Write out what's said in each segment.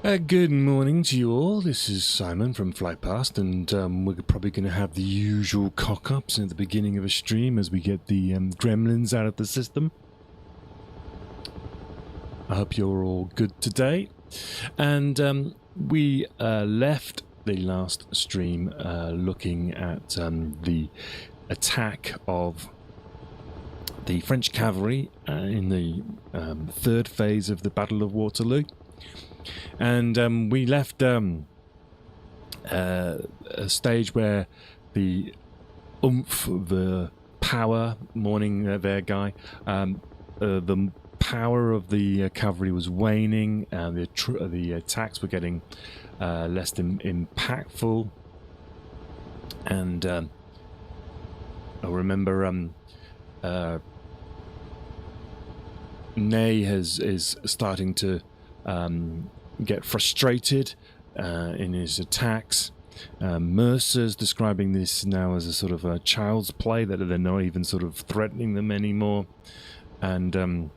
Good morning to you all. This is Simon from Flypast, and we're probably going to have the usual cock-ups at the beginning of a stream as we get the gremlins out of the system. I hope you're all good today. And we left the last stream looking at the attack of the French cavalry in the third phase of the Battle of Waterloo. And we left a stage where the oomph, the power, morning there, Guy, the power of the cavalry was waning, and the attacks were getting less impactful. And I remember Ney is starting to get frustrated in his attacks. Mercer's describing this now as a sort of a child's play, that they're not even sort of threatening them anymore. And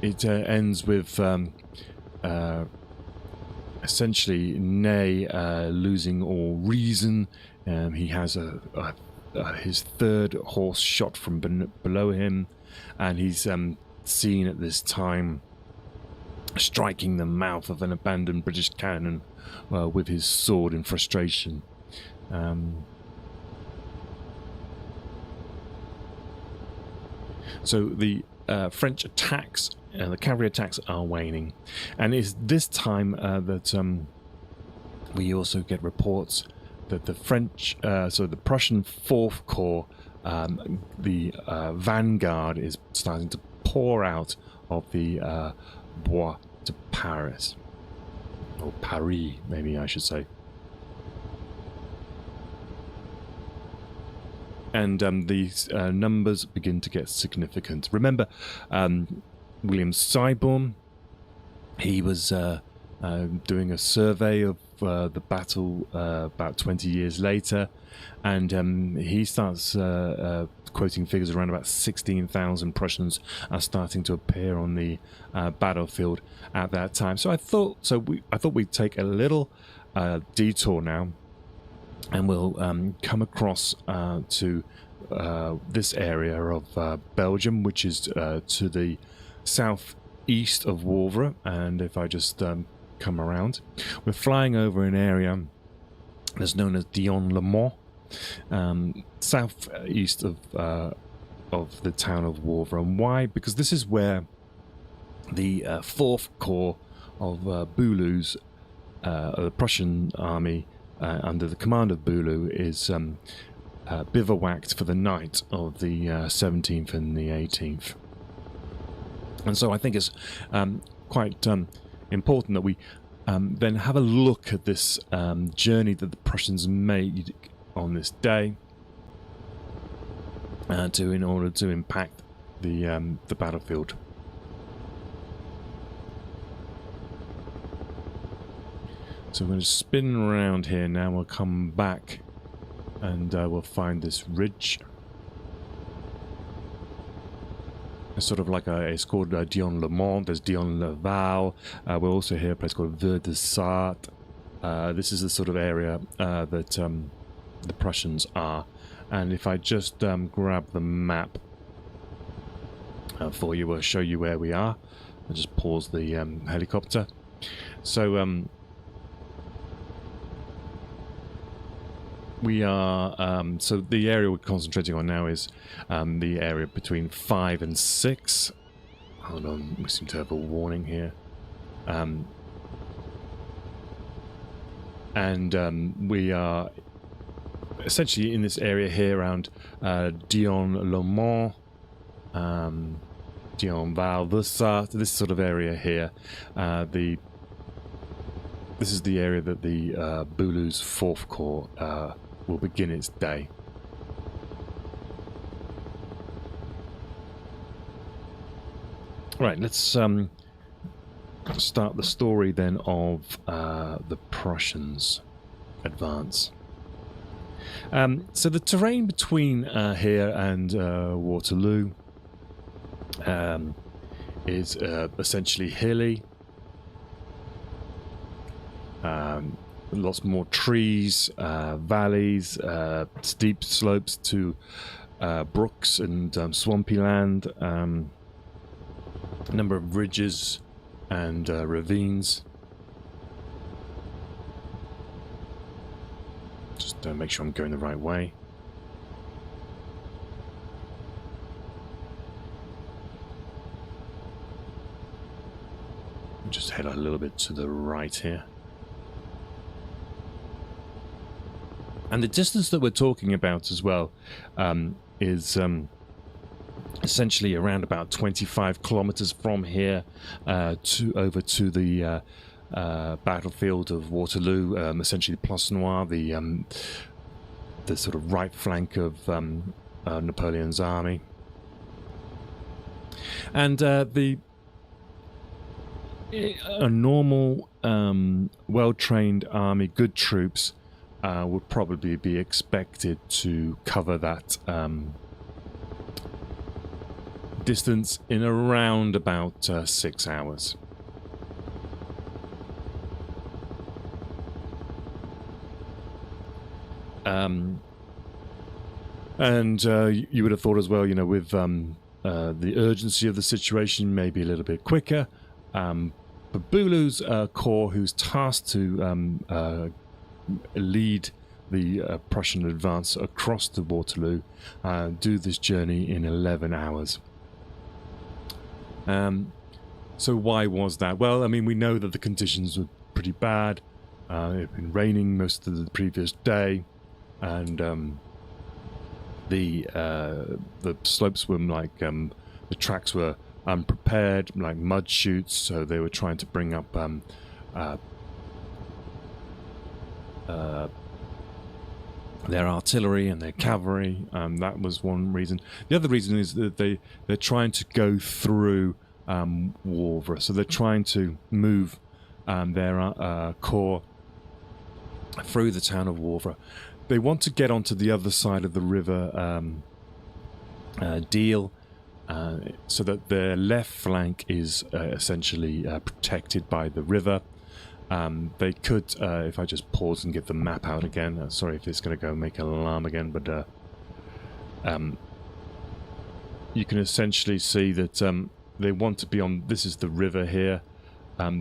it ends with essentially Ney losing all reason. He has his third horse shot from below him, and he's seen at this time striking the mouth of an abandoned British cannon with his sword in frustration. So the French attacks, the cavalry attacks, are waning, and it's this time that we also get reports that the French, so the Prussian 4th Corps, the vanguard is starting to pour out of the Bois to Paris, or Paris, maybe I should say. And these numbers begin to get significant. Remember, William Siborne, he was doing a survey of the battle about 20 years later, and he starts quoting figures around about 16,000 Prussians are starting to appear on the battlefield at that time. So I thought we'd take a little detour now, and we'll come across to this area of Belgium, which is to the southeast of Wavre. And if I just come around, we're flying over an area that's known as Dion-le-Mont, southeast of the town of Wavre. And why? Because this is where the 4th Corps of Boulou's, the Prussian army under the command of Boulou, is bivouacked for the night of the 17th and the 18th. And so I think it's quite important that we then have a look at this journey that the Prussians made on this day in order to impact the battlefield. So we're going to spin around here now. We'll come back and we'll find this ridge. It's sort of like it's called Dion-le-Mont. There's Dion-le-Val. We're also here a place called Veur-de-Sarthe. This is the sort of area that the Prussians are. And if I just grab the map for you, we'll show you where we are. I'll just pause the helicopter. So we are, so the area we're concentrating on now is the area between 5 and 6. Hold on, we seem to have a warning here. We are essentially in this area here around Dion-le-Mont, Dion-Val, this sort of area here. This is the area that the Boulou's 4th Corps will begin its day. Right, let's start the story then of the Prussians' advance. So the terrain between here and Waterloo is essentially hilly. Lots more trees, valleys, steep slopes to brooks and swampy land. A number of ridges and ravines. Just make sure I'm going the right way. Just head a little bit to the right here. And the distance that we're talking about as well is essentially around about 25 kilometers from here over to the battlefield of Waterloo, essentially Place Noire, the sort of right flank of Napoleon's army. And a normal, well-trained army, good troops, would probably be expected to cover that distance in around about 6 hours. You would have thought as well, you know, with the urgency of the situation, maybe a little bit quicker. But Bulu's corps, who's tasked to lead the Prussian advance across the Waterloo, do this journey in 11 hours. So why was that? Well, I mean, we know that the conditions were pretty bad. It had been raining most of the previous day, and the slopes were like the tracks were unprepared, like mud chutes. So they were trying to bring up their artillery and their cavalry. That was one reason. The other reason is that they're trying to go through Wavre. So they're trying to move their corps through the town of Wavre. They want to get onto the other side of the river Deal, so that their left flank is essentially protected by the river. They could, if I just pause and get the map out again, sorry if it's going to go make an alarm again, but you can essentially see that they want to be on, this is the river here,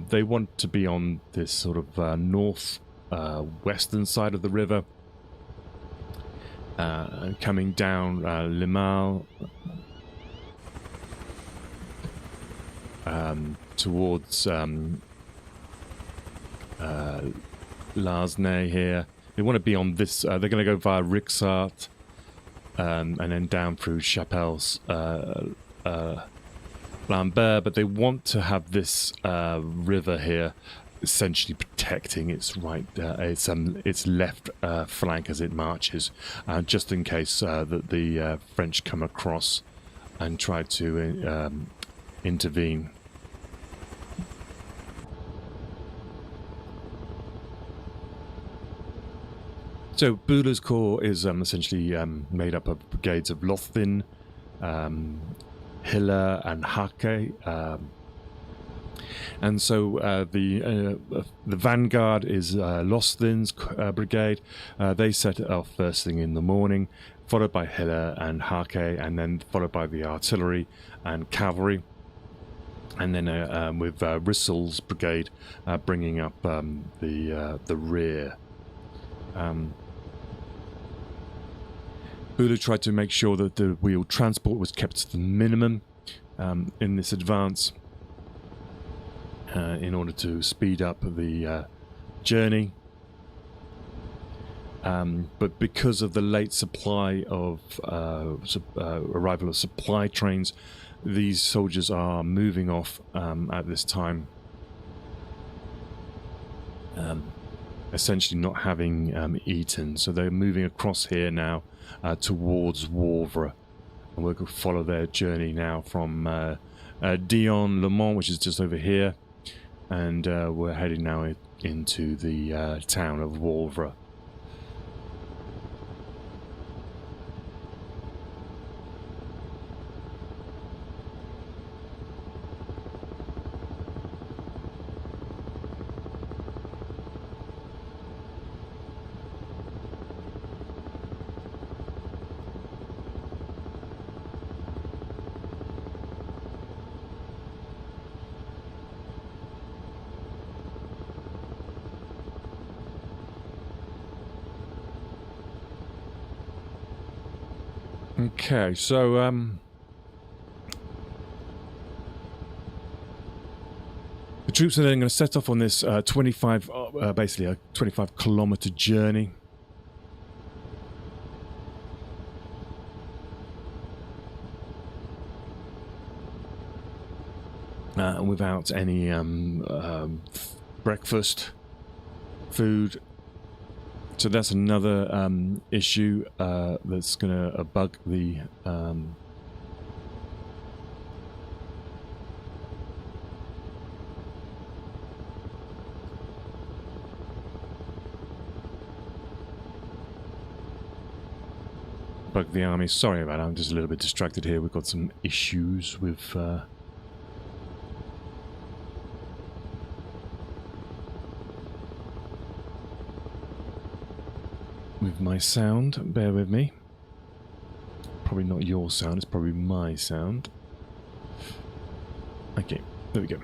they want to be on this sort of north western side of the river, coming down Limal towards Lasnay here. They want to be on this, they're going to go via Rixart and then down through Chapelles Lambert, but they want to have this river here essentially protecting its right, its left flank as it marches, just in case that the French come across and try to intervene. So Bulu's corps is essentially made up of brigades of Lothin, Hiller and Hake, and so the vanguard is Lothin's brigade. They set it off first thing in the morning, followed by Hiller and Hake, and then followed by the artillery and cavalry, and then with Rissel's brigade bringing up the rear. Bulu tried to make sure that the wheeled transport was kept to the minimum in this advance in order to speed up the journey. But because of the late supply of arrival of supply trains, these soldiers are moving off at this time, essentially not having eaten. So they're moving across here now towards Wavre, and we'll follow their journey now from Dion Le Mans, which is just over here, and we're heading now into the town of Wavre. Okay, so the troops are then going to set off on this basically a 25-kilometer journey. Without any breakfast food. So that's another issue that's going to bug the army. Sorry about that, I'm just a little bit distracted here. We've got some issues with my sound. Bear with me. Probably not your sound, it's probably my sound. Okay, there we go.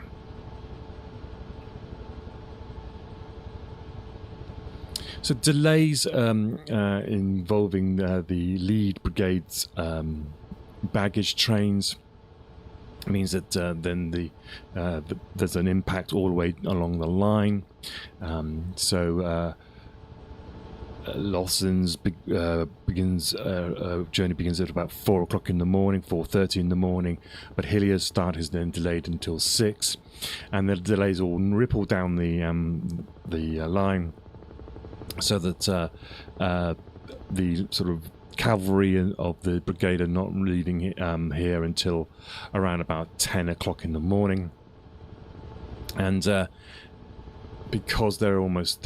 So delays involving the lead brigade's baggage trains means that then there's an impact all the way along the line. Lawson's journey begins at about 4 o'clock in the morning, 4:30 in the morning, but Hillier's start is then delayed until 6, and the delays all ripple down the line, so that the sort of cavalry of the brigade are not leaving here until around about 10 o'clock in the morning, and because they're almost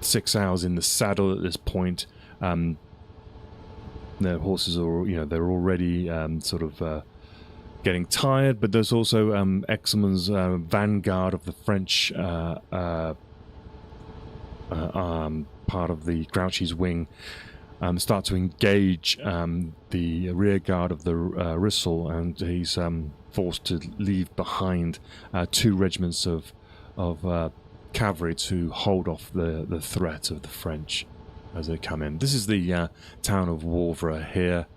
6 hours in the saddle at this point, their horses are, they're already sort of getting tired, but there's also Exelmann's vanguard of the French part of the Grouchy's wing start to engage the rear guard of the Rissel, and he's forced to leave behind 2 regiments of cavalry to hold off the threat of the French as they come in. This is the town of Wavre here.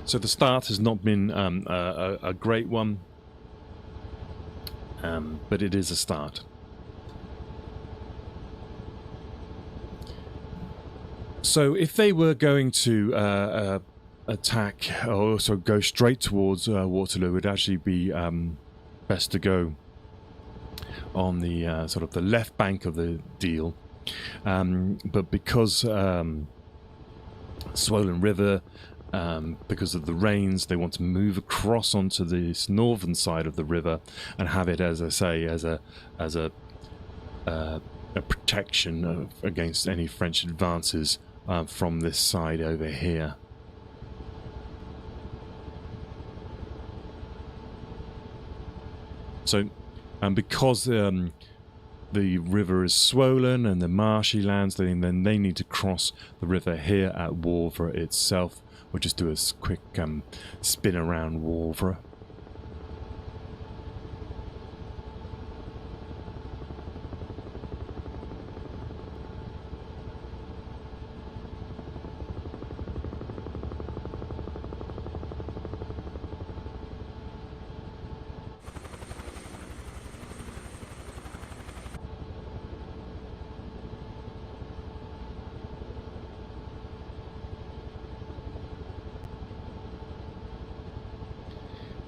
So the start has not been a great one, but it is a start. So if they were going to attack or also go straight towards Waterloo, it would actually be best to go on the sort of the left bank of the Deal, but because swollen river, because of the rains, they want to move across onto this northern side of the river and have it, as I say, as a protection against any French advances from this side over here. So, because the river is swollen and the marshy lands, then they need to cross the river here at Wavre itself. We'll just do a quick spin around Wavre.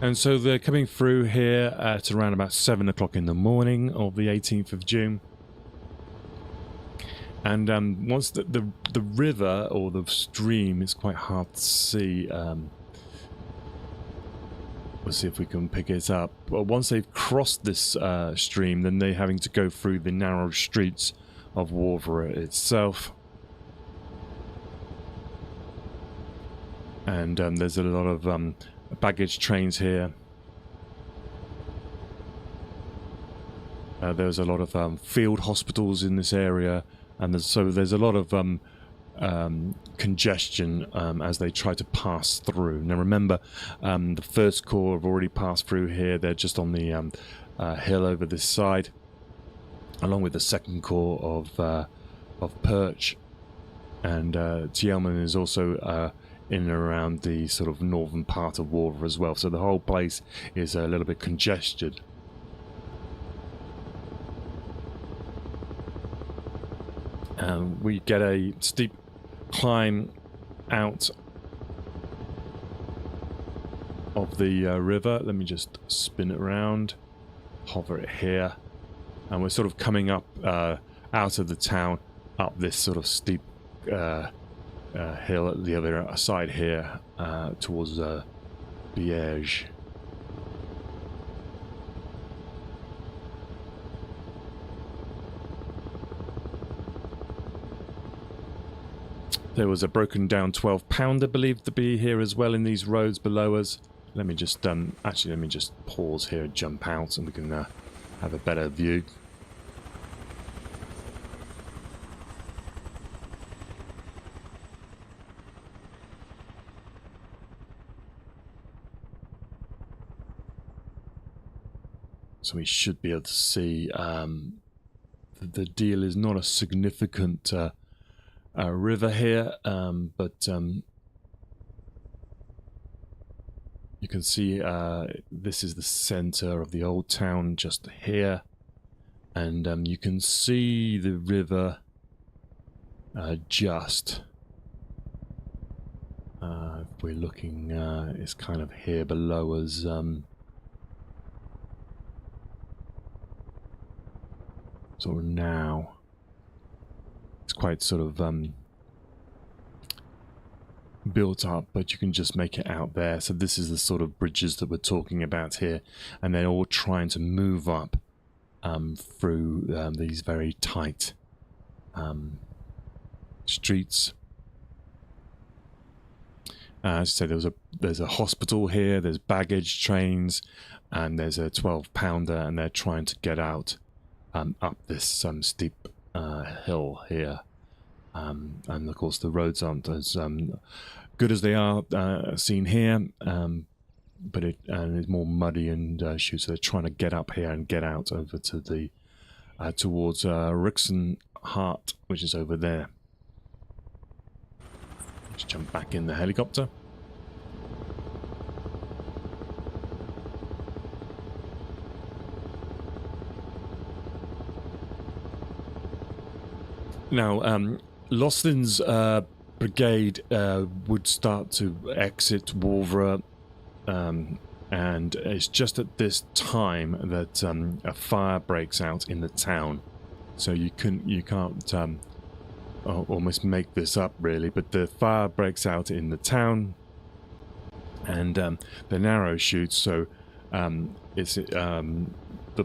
And so they're coming through here at around about 7 o'clock in the morning of the 18th of June. And once the river or the stream is quite hard to see. We'll see if we can pick it up. Well, once they've crossed this stream, then they're having to go through the narrow streets of Wavre itself. And there's a lot of baggage trains here. There's a lot of field hospitals in this area, and there's a lot of congestion as they try to pass through. Now remember, the First Corps have already passed through here. They're just on the hill over this side, along with the second corps of Perch, and Tielman is also in and around the sort of northern part of Wavre as well. So the whole place is a little bit congested. We get a steep climb out of the river. Let me just spin it around, hover it here, and we're sort of coming up out of the town, up this sort of steep hill at the other side here, towards Liège. There was a broken down 12-pounder believed to be here as well in these roads below us. Let me just actually let me just pause here and jump out, and we can have a better view. So we should be able to see the deal is not a significant river here, but you can see this is the center of the old town just here, and you can see the river just if we're looking, it's kind of here below us. Sort of now. It's quite sort of built up, but you can just make it out there. So this is the sort of bridges that we're talking about here, and they're all trying to move up through these very tight streets. As I say, there's a hospital here, there's baggage trains, and there's a 12-pounder, and they're trying to get out up this steep hill here, and of course the roads aren't as good as they are seen here, but it's more muddy and so they're trying to get up here and get out over to the towards Rixenhart, which is over there. Let's jump back in the helicopter. Now, Lostin's brigade would start to exit Wavre, and it's just at this time that a fire breaks out in the town. So you can't almost make this up really, but the fire breaks out in the town, and the narrow shoots. So it's the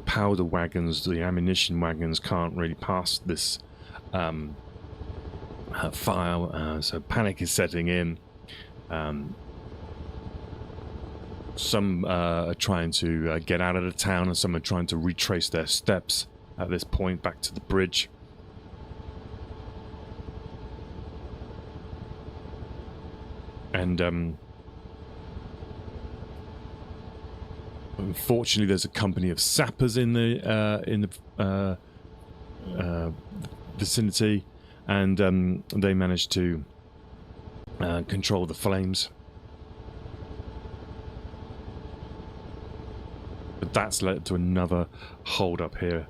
powder wagons, the ammunition wagons can't really pass this fire, so panic is setting in. Some are trying to get out of the town, and some are trying to retrace their steps at this point back to the bridge. And unfortunately, there's a company of sappers in the vicinity, and they managed to control the flames, but that's led to another hold up here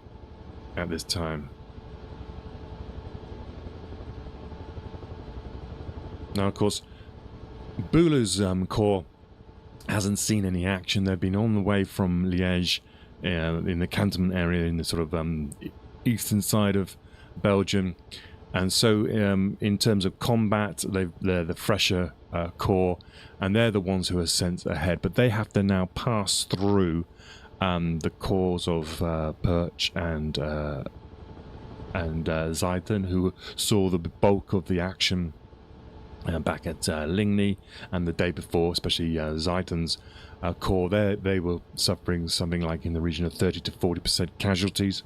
at this time. Now, of course, Boulou's corps hasn't seen any action. They've been on the way from Liège in the cantonment area in the sort of eastern side of Belgium, and so in terms of combat, they're the fresher corps, and they're the ones who are sent ahead, but they have to now pass through the corps of Perch and Zeithen, who saw the bulk of the action back at Ligny, and the day before, especially Zeithen's corps, they were suffering something like in the region of 30 to 40% casualties.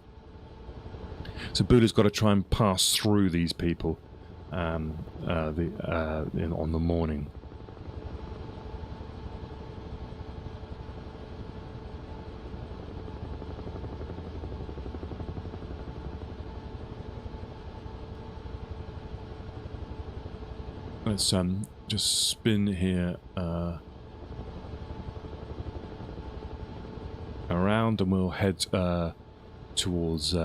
So Boulou's got to try and pass through these people on the morning. Let's just spin here around, and we'll head towards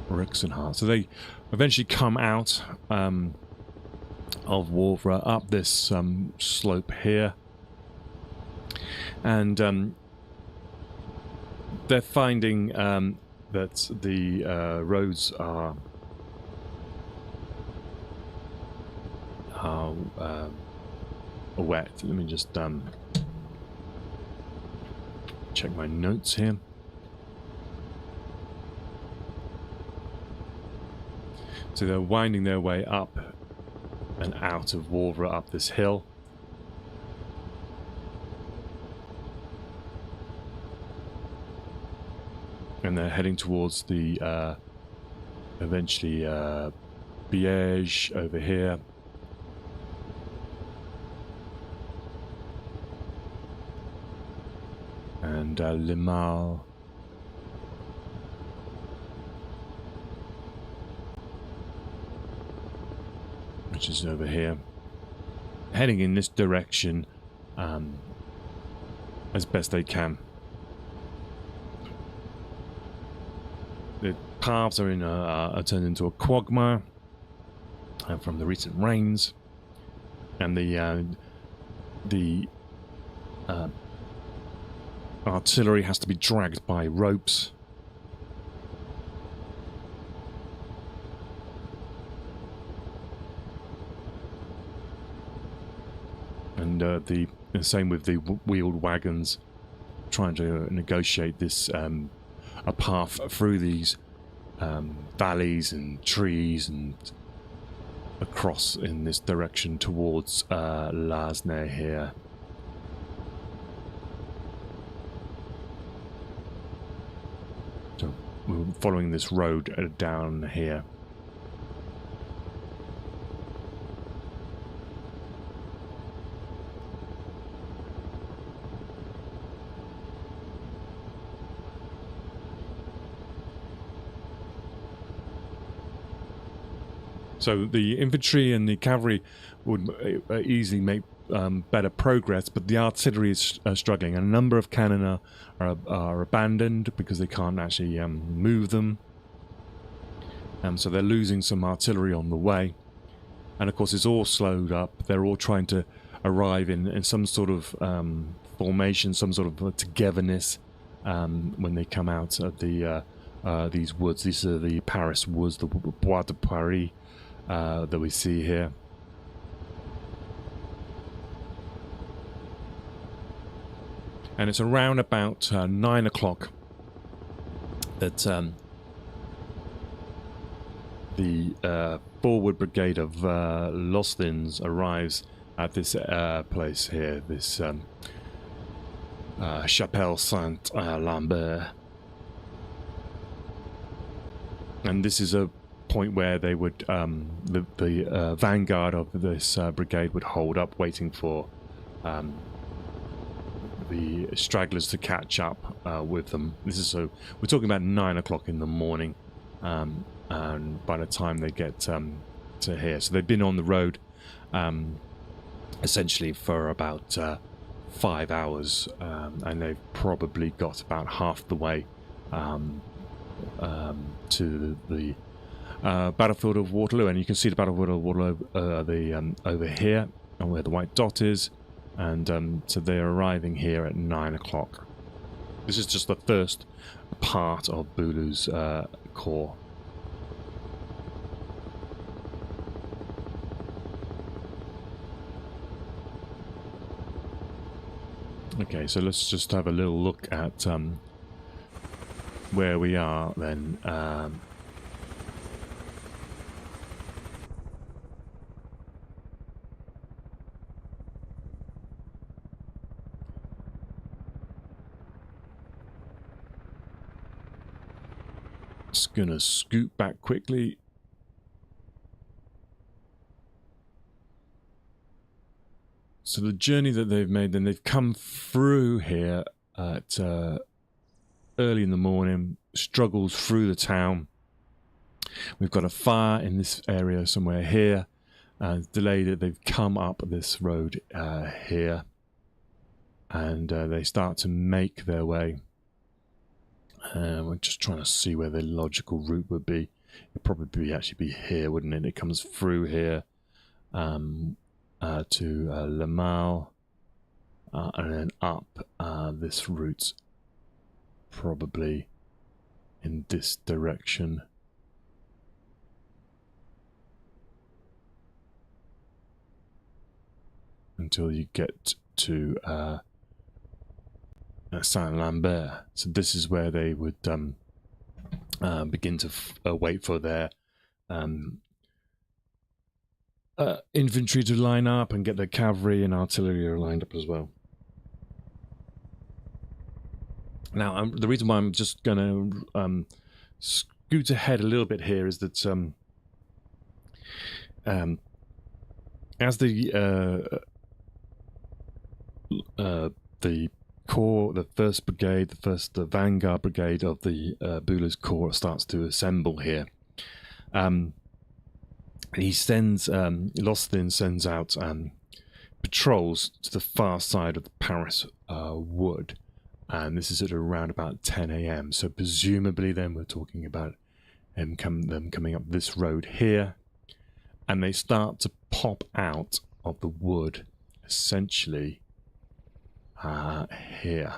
Rixenhart. So they eventually come out of Wavre up this slope here, and they're finding that the roads are wet. Let me just check my notes here. So they're winding their way up and out of Wavre up this hill. And they're heading towards the eventually Biège over here. And Limal. Which is over here. Heading in this direction as best they can. The paths are are turned into a quagmire from the recent rains, and the artillery has to be dragged by ropes. And the same with the wheeled wagons, trying to negotiate this a path through these valleys and trees and across in this direction towards Lasne here. So we're following this road down here. So the infantry and the cavalry would easily make better progress, but the artillery is struggling. A number of cannon are abandoned because they can't actually move them. So they're losing some artillery on the way. And of course it's all slowed up. They're all trying to arrive in some sort of formation, some sort of togetherness when they come out of these woods. These are the Paris woods, the Bois de Paris. That we see here. And it's around about 9 o'clock that the forward brigade of Lostins arrives at this place here, this Chapelle Saint-Lambert. And this is a point where they would the vanguard of this brigade would hold up, waiting for the stragglers to catch up with them. This is so we're talking about 9 o'clock in the morning, and by the time they get to here, so they've been on the road essentially for about 5 hours, and they've probably got about half the way to the battlefield of Waterloo. And you can see the battlefield of Waterloo over here, and where the white dot is, and so they're arriving here at 9 o'clock. This is just the first part of Bulu's corps. Okay, so let's just have a little look at where we are then. Just gonna scoot back quickly. So the journey that they've made, then they've come through here at early in the morning, struggles through the town. We've got a fire in this area somewhere here. Delayed it. They've come up this road here, and they start to make their way. We're just trying to see where the logical route would be. It'd probably actually be here, wouldn't it? It comes through here to Le Male, and then up this route, probably in this direction. Until you get to Saint-Lambert. So this is where they would begin to wait for their infantry to line up and get their cavalry and artillery lined up as well. Now, the reason why I'm just going to scoot ahead a little bit here is that as the corps, the first brigade, the vanguard brigade of the Buller's corps starts to assemble here. He sends, Losthin sends out patrols to the far side of the Paris wood, and this is at around about 10 a.m. So presumably then we're talking about them coming up this road here, and they start to pop out of the wood, essentially here.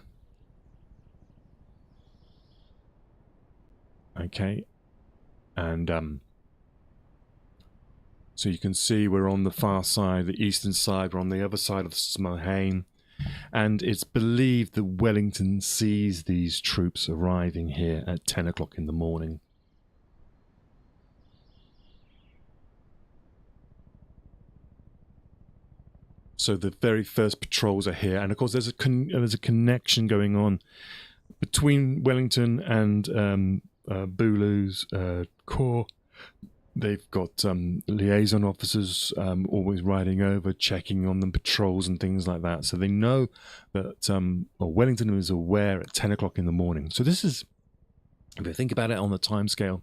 Okay, and so you can see we're on the far side, the eastern side, we're on the other side of Smohain, and it's believed that Wellington sees these troops arriving here at 10 o'clock in the morning. So the very first patrols are here, and of course there's a connection going on between Wellington and Boulou's corps. They've got liaison officers always riding over, checking on them, patrols and things like that. So they know that Wellington is aware at 10 o'clock in the morning. So this is, if you think about it on the time scale,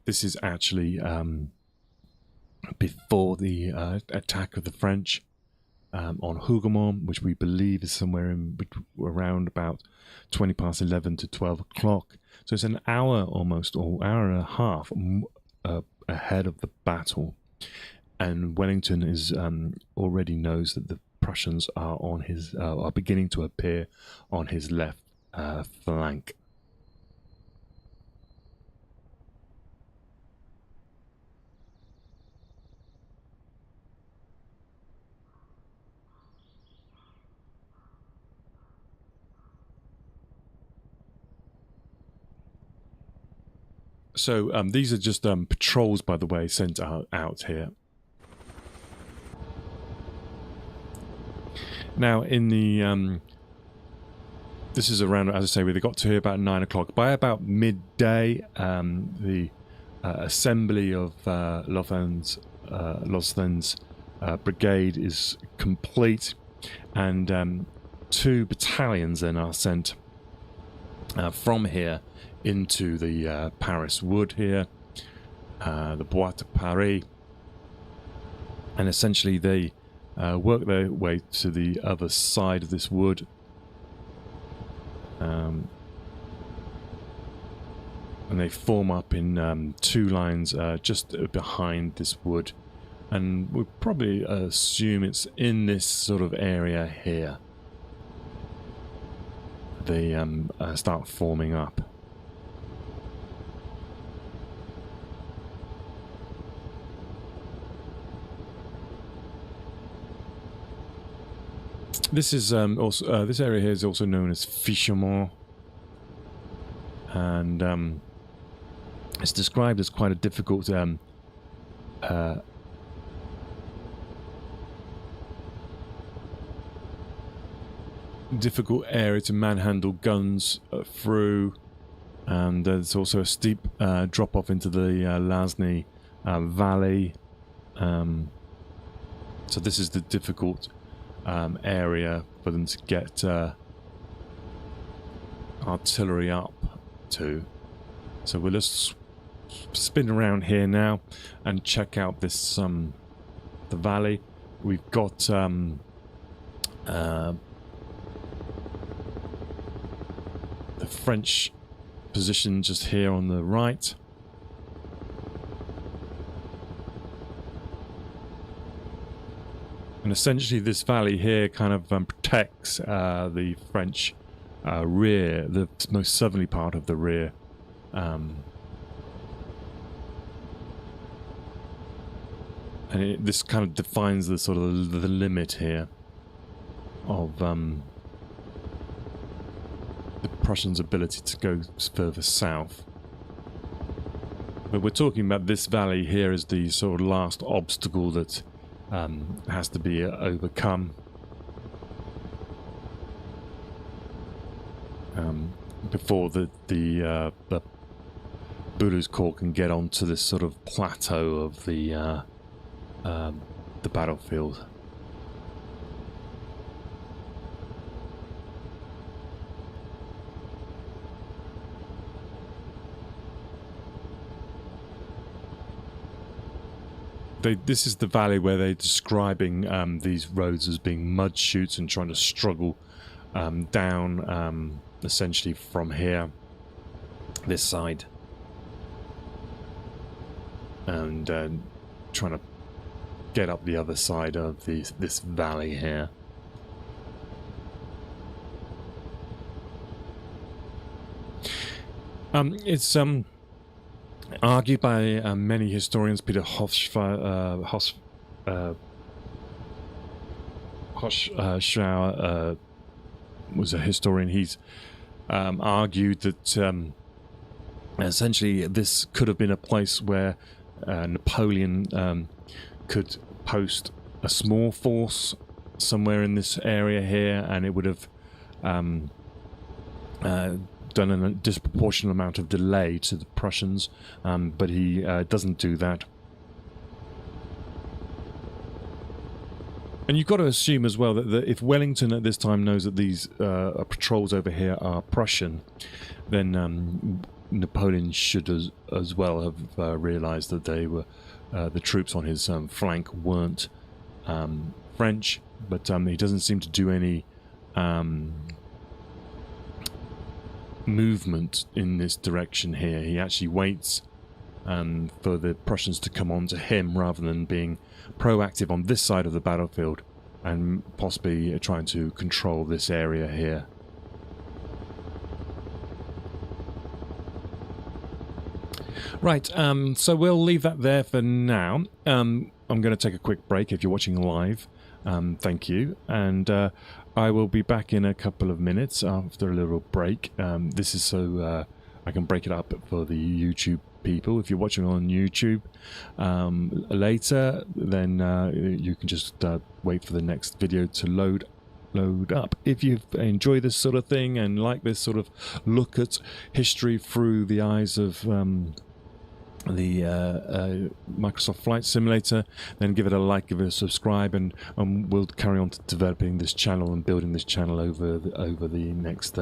this is actually before the attack of the French on Hougoumont, which we believe is somewhere in around about 20 past 11 to 12 o'clock. So it's an hour almost, or hour and a half ahead of the battle. And Wellington is already knows that the Prussians are on his are beginning to appear on his left flank. So these are just patrols, by the way, sent out here. Now, in the this is around, as I say, they got to here about 9 o'clock. By about midday, the assembly of Losthin's brigade is complete, and 2 battalions then are sent from here into the Paris wood here, the Bois de Paris, and essentially they work their way to the other side of this wood, and they form up in 2 lines just behind this wood, and we'll probably assume it's in this sort of area here they start forming up. This is also this area here is also known as Fichemont, and it's described as quite a difficult difficult area to manhandle guns through, and there's also a steep drop off into the Lasny Valley. So this is the difficult area for them to get artillery up to. So we'll just spin around here now and check out this the valley. We've got the French position just here on the right. And essentially this valley here kind of protects the French rear, the most southerly part of the rear. And this kind of defines the sort of the limit here of the Prussians' ability to go further south. But we're talking about this valley here as the sort of last obstacle that has to be overcome. Before the Buddha's Corps can get onto this sort of plateau of the battlefield. This is the valley where they're describing these roads as being mud chutes and trying to struggle down essentially from here, this side, and trying to get up the other side of this valley here. It's argued by many historians. Peter Hochschauer was a historian. He's argued that essentially this could have been a place where Napoleon could post a small force somewhere in this area here, and it would have done a disproportionate amount of delay to the Prussians, but he doesn't do that. And you've got to assume as well that if Wellington at this time knows that these patrols over here are Prussian, then Napoleon should as well have realised that they were the troops on his flank weren't French, but he doesn't seem to do any movement in this direction here. He actually waits for the Prussians to come on to him rather than being proactive on this side of the battlefield and possibly trying to control this area here. Right, so we'll leave that there for now. I'm going to take a quick break if you're watching live. Thank you, and I will be back in a couple of minutes after a little break. This is so I can break it up for the YouTube people. If you're watching on YouTube later, then you can just wait for the next video to load up. If you enjoy this sort of thing and like this sort of look at history through the eyes of the Microsoft Flight Simulator, then give it a like, give it a subscribe, and we'll carry on to developing this channel and building this channel over the next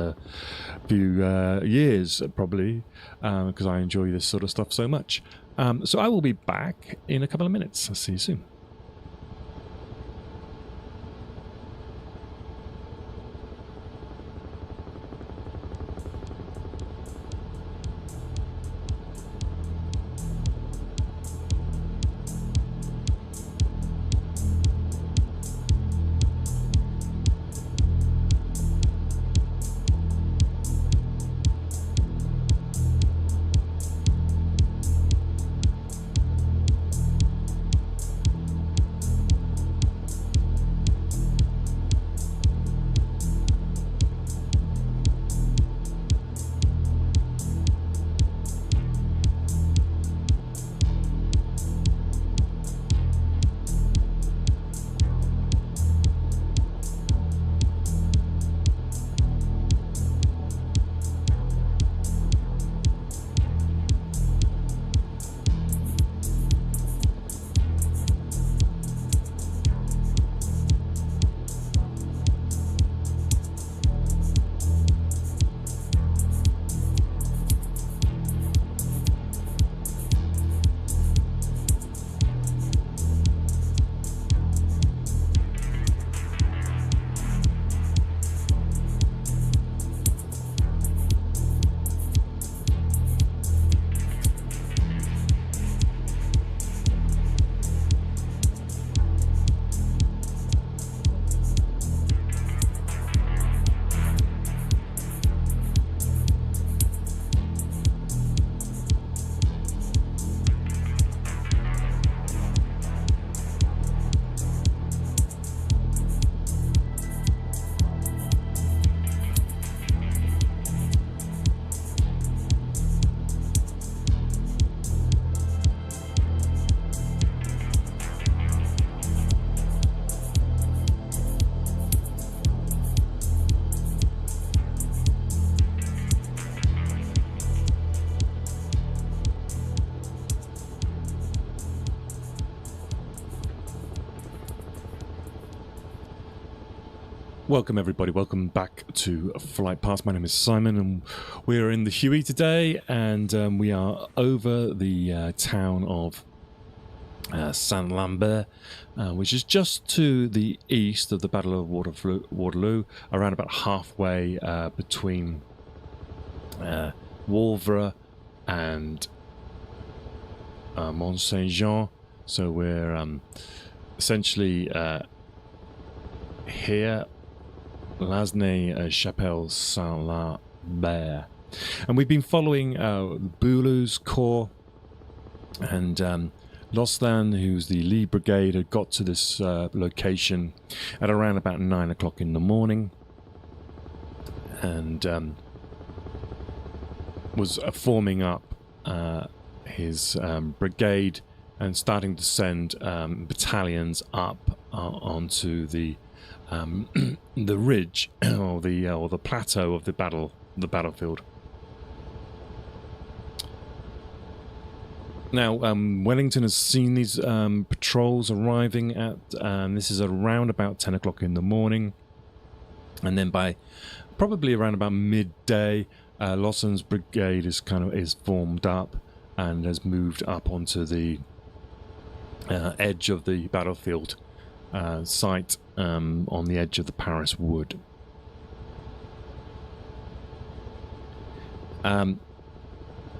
few years, probably, because I enjoy this sort of stuff so much. So I will be back in a couple of minutes. I'll see you soon. Welcome everybody, welcome back to Flight Pass. My name is Simon and we're in the Huey today, and we are over the town of Saint-Lambert, which is just to the east of the Battle of Waterloo, around about halfway between Wavre and Mont Saint-Jean. So we're essentially here, Chapelle Saint-Lambert, and we've been following Boulou's corps, and Loslan, who's the lead brigade, had got to this location at around about 9 o'clock in the morning, and was forming up his brigade and starting to send battalions up onto the ridge or the plateau of the battlefield. Now, Wellington has seen these patrols arriving at. This is around about 10 o'clock in the morning, and then by probably around about midday, Lawson's brigade is formed up and has moved up onto the edge of the battlefield site on the edge of the Paris wood.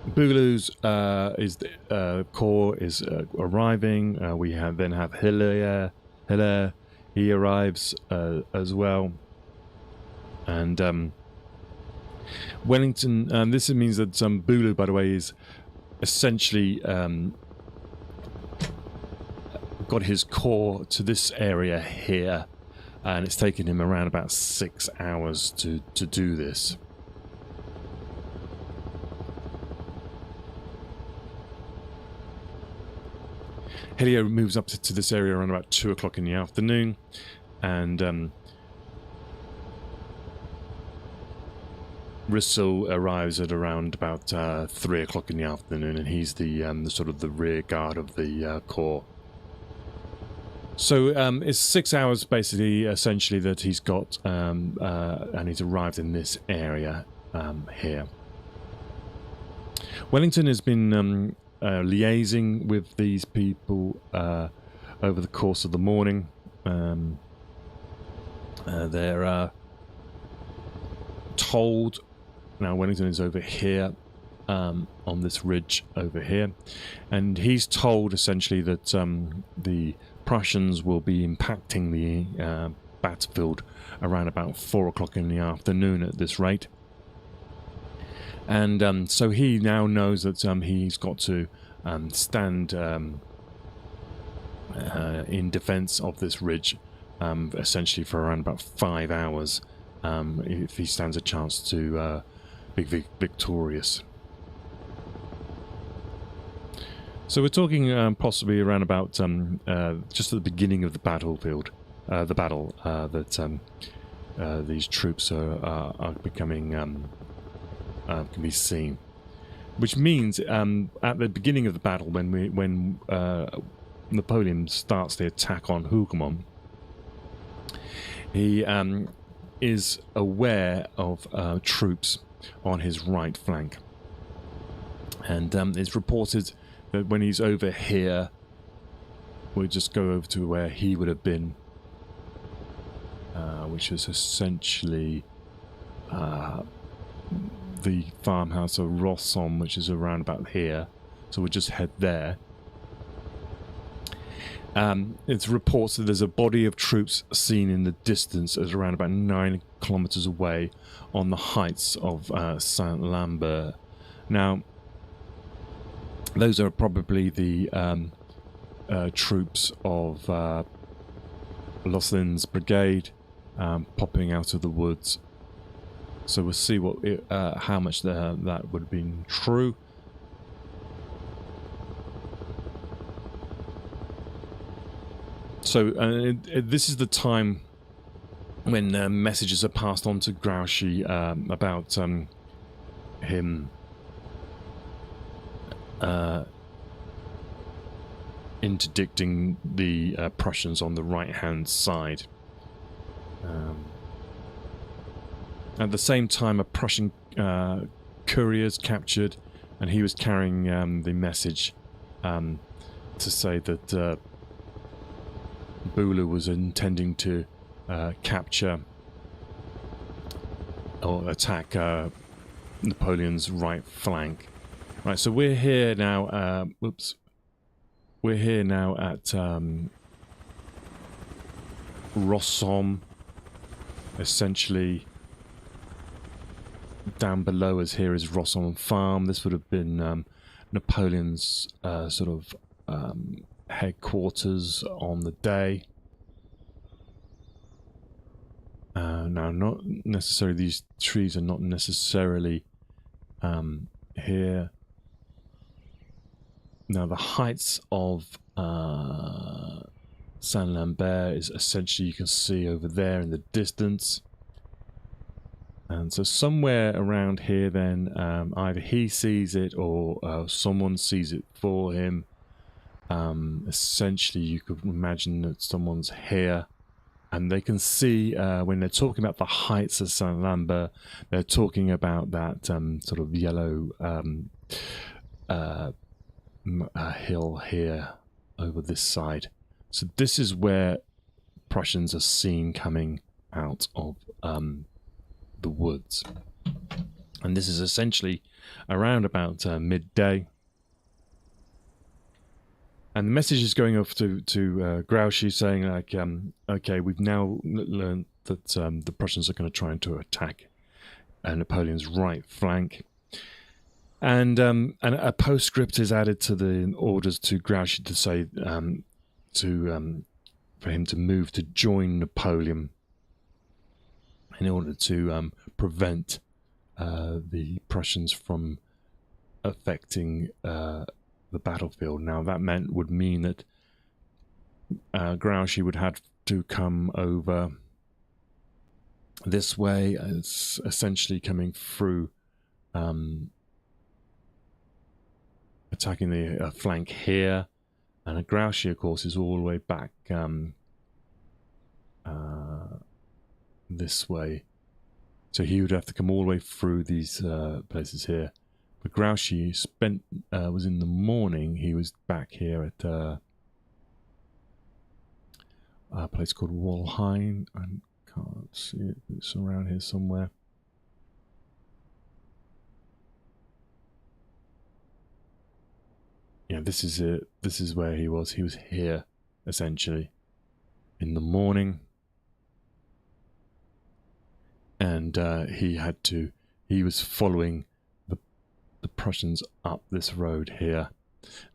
Boulou's corps is arriving. We then have Hilaire. He arrives as well, and Wellington. This means that Boulou, by the way, is essentially got his corps to this area here, and it's taken him around about 6 hours to do this. Helio moves up to this area around about 2 o'clock in the afternoon, and Rissel arrives at around about 3 o'clock in the afternoon, and he's the sort of the rear guard of the corps. So it's 6 hours basically, essentially, that he's got, and he's arrived in this area here. Wellington has been liaising with these people over the course of the morning. They're told, now Wellington is over here on this ridge over here, and he's told essentially that the Prussians will be impacting the battlefield around about 4 o'clock in the afternoon at this rate. And so he now knows that he's got to stand in defense of this ridge essentially for around about 5 hours if he stands a chance to be victorious. So we're talking possibly around about just at the beginning of the battlefield, the battle that these troops are becoming can be seen, which means at the beginning of the battle, when Napoleon starts the attack on Hougoumont, he is aware of troops on his right flank, and it's reported that when he's over here, we'll just go over to where he would have been, which is essentially the farmhouse of Rosson, which is around about here. So we'll just head there. It's reports that there's a body of troops seen in the distance at around about 9 kilometers away on the heights of Saint-Lambert. Now, those are probably the troops of Loslin's brigade popping out of the woods. So we'll see what how much that would have been true. So this is the time when messages are passed on to Grouchy about him interdicting the Prussians on the right-hand side. At the same time, a Prussian courier is captured, and he was carrying the message to say that Bulu was intending to capture or attack Napoleon's right flank. Right, so we're here now. We're here now at Rossomme, essentially. Down below us here is Rossomme Farm. This would have been Napoleon's sort of headquarters on the day. Now, not necessarily, these trees are not necessarily here. Now, the heights of Saint-Lambert is essentially, you can see over there in the distance. And so somewhere around here then, either he sees it or someone sees it for him. Essentially, you could imagine that someone's here. And they can see, when they're talking about the heights of Saint-Lambert, they're talking about that sort of yellow hill here over this side. So this is where Prussians are seen coming out of the woods. And this is essentially around about midday. And the message is going off to Grouchy saying, like, okay, we've now learned that the Prussians are going to try to attack Napoleon's right flank. And a postscript is added to the orders to Grouchy to say for him to move to join Napoleon in order to prevent the Prussians from affecting the battlefield. Now that would mean that Grouchy would have to come over this way. It's essentially coming through, attacking the flank here, and Grouchy, of course, is all the way back this way. So he would have to come all the way through these places here. But Grouchy was in the morning, he was back here at a place called Walheim. I can't see it, it's around here somewhere. Yeah, this is it. This is where he was. He was here, essentially, in the morning. And he was following the Prussians up this road here.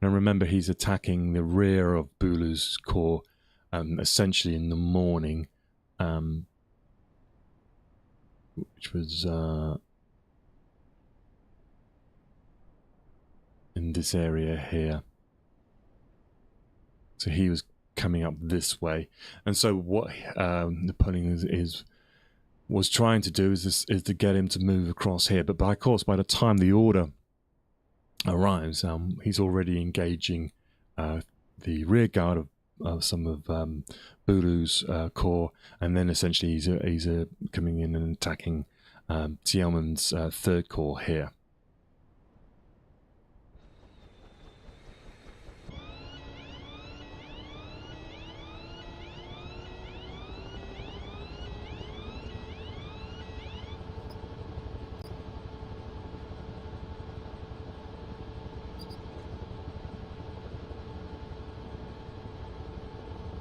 Now remember, he's attacking the rear of Bulu's corps, essentially in the morning, which was in this area here. So he was coming up this way, and so what Napoleon was trying to do is to get him to move across here. But of course, by the time the order arrives, he's already engaging the rear guard of some of Bulu's corps, and then essentially he's coming in and attacking Thielmann's third corps here.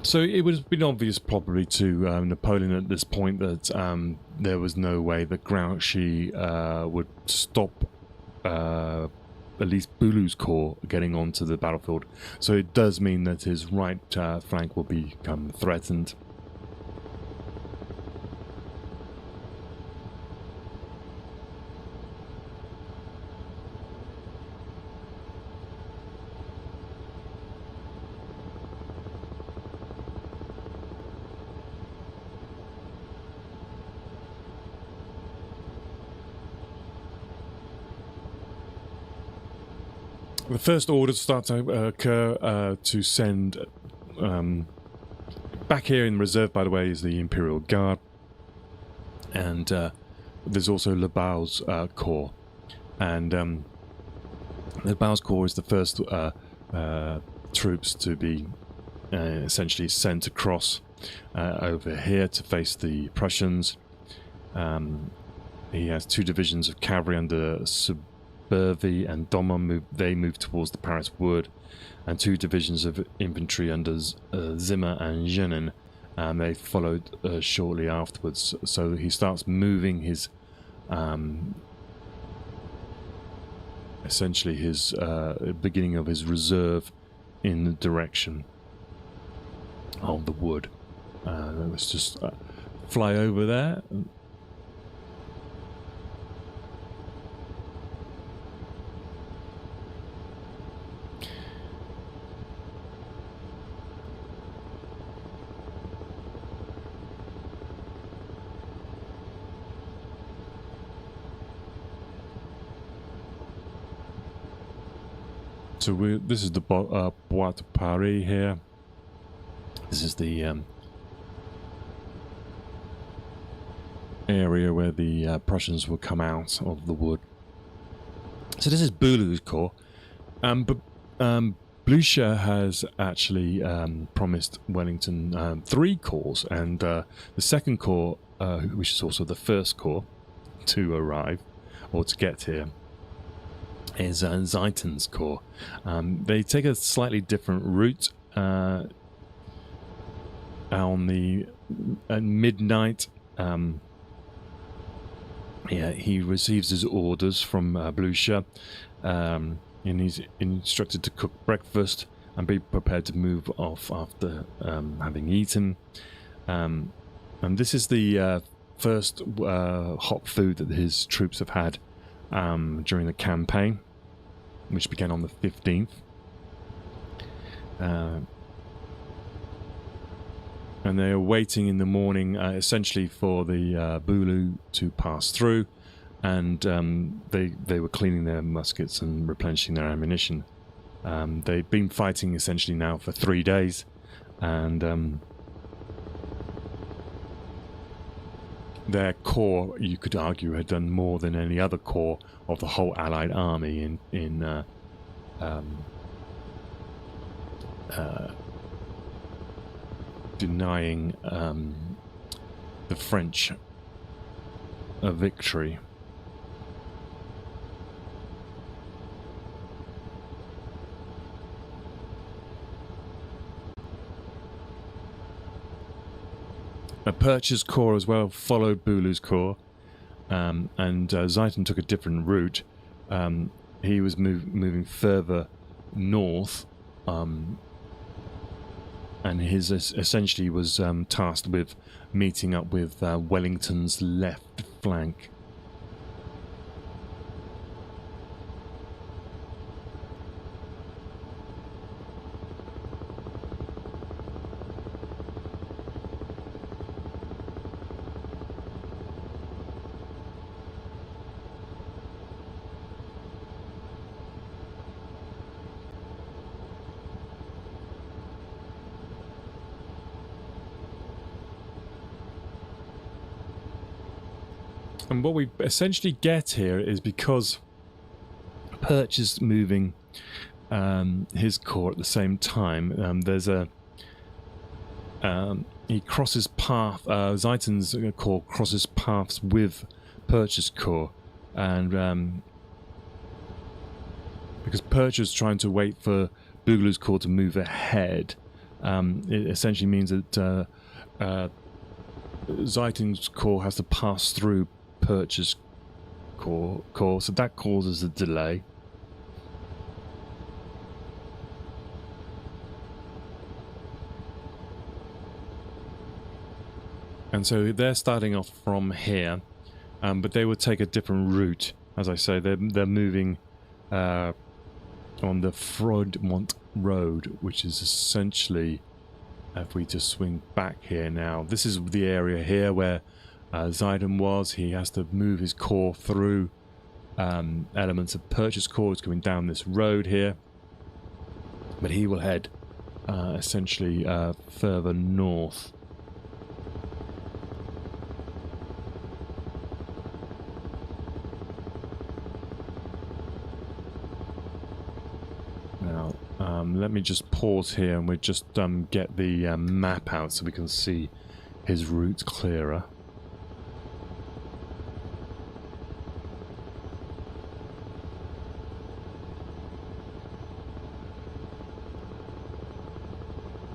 So it would have been obvious probably to Napoleon at this point that there was no way that Grouchy would stop at least Bulu's corps getting onto the battlefield. So it does mean that his right flank will become threatened. The first orders start to occur to send back here in reserve, by the way, is the Imperial Guard, and there's also Lebau's corps, and Lebau's corps is the first troops to be essentially sent across over here to face the Prussians. He has 2 divisions of cavalry under Suburvi and Dommer. They move towards the Paris Wood, and 2 divisions of infantry under Zimmer and Jenin. They followed shortly afterwards. So he starts moving his, essentially his beginning of his reserve in the direction of the wood. Let's just fly over there. So this is the Bois de Paris here. This is the area where the Prussians will come out of the wood. So this is Boulou's corps. But Blucher has actually promised Wellington 3 corps, and the second corps, which is also the first corps to arrive, or to get here, is Ziethen's corps. They take a slightly different route. On the at midnight, he receives his orders from Blucher, and he's instructed to cook breakfast and be prepared to move off after having eaten. And this is the first hot food that his troops have had during the campaign, which began on the 15th. And they are waiting in the morning, essentially for the Boulou to pass through, and they were cleaning their muskets and replenishing their ammunition. They've been fighting essentially now for 3 days, and their corps, you could argue, had done more than any other corps of the whole Allied army in denying the French a victory. A Purchase corps as well followed Boulou's corps, and Ziethen took a different route. He was moving further north, and his essentially was tasked with meeting up with Wellington's left flank. And what we essentially get here is, because Perch is moving his corps at the same time, there's a he crosses path. Ziethen's corps crosses paths with Perch's corps, and because Perch is trying to wait for Boulou's corps to move ahead, it essentially means that Ziethen's corps has to pass through Perch's corps, so that causes a delay. And so they're starting off from here, but they would take a different route. As I say, they're moving on the Froidmont Road, which is essentially, if we just swing back here now, this is the area here where Ziethen was. He has to move his corps through elements of Purchase corps going down this road here, but he will head essentially further north. Let me just pause here and we'll just get the map out so we can see his route clearer.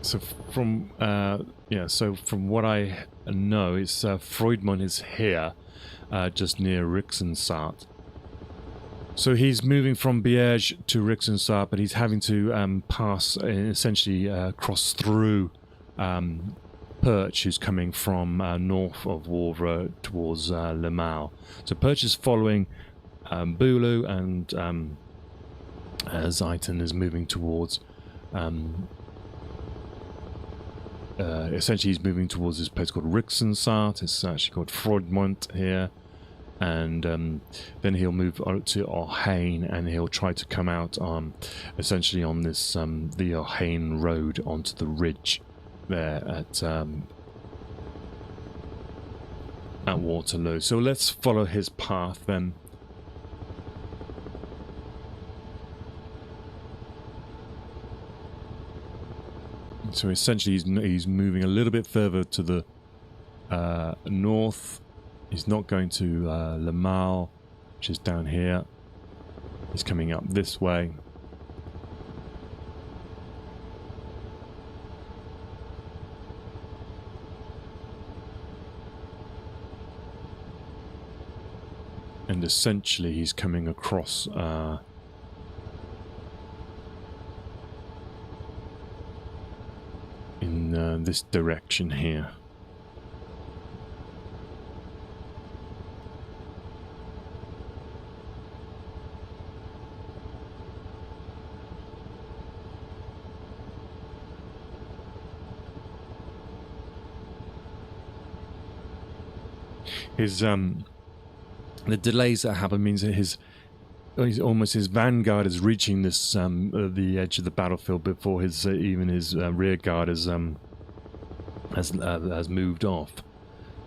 So from so from what I know, it's Freudmund is here, just near Rixensart. So he's moving from Biège to Rixensart, but he's having to pass, essentially cross through Perche, who's coming from north of Wavre towards Le Mans. So Perche is following Bulu, and Zeiton is moving towards. Essentially, he's moving towards this place called Rixensart. It's actually called Freudmont here. And then he'll move to Orhain, and he'll try to come out essentially on this the Orhain road onto the ridge there at Waterloo. So let's follow his path then. So essentially, he's moving a little bit further to the north. He's not going to Le Mans, which is down here. He's coming up this way. And essentially, he's coming across in this direction here. His the delays that happen means that his vanguard is reaching this the edge of the battlefield before his even his rear guard has moved off.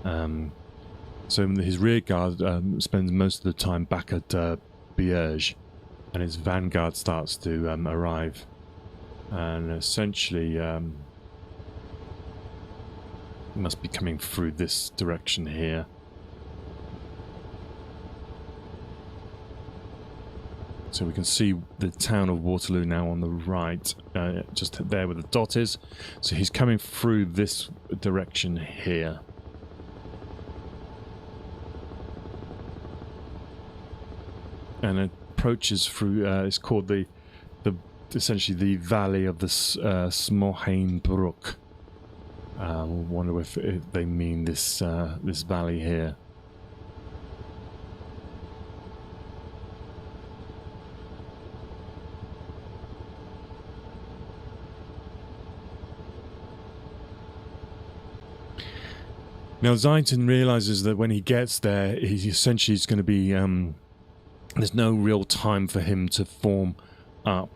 So his rear guard spends most of the time back at Biège, and his vanguard starts to arrive, and essentially must be coming through this direction here. So we can see the town of Waterloo now on the right, just there where the dot is. So he's coming through this direction here. And it approaches through, it's called essentially the valley of the Smohainbrook. I wonder if they mean this valley here. Now Zeiton realizes that when he gets there, he essentially is going to be there's no real time for him to form up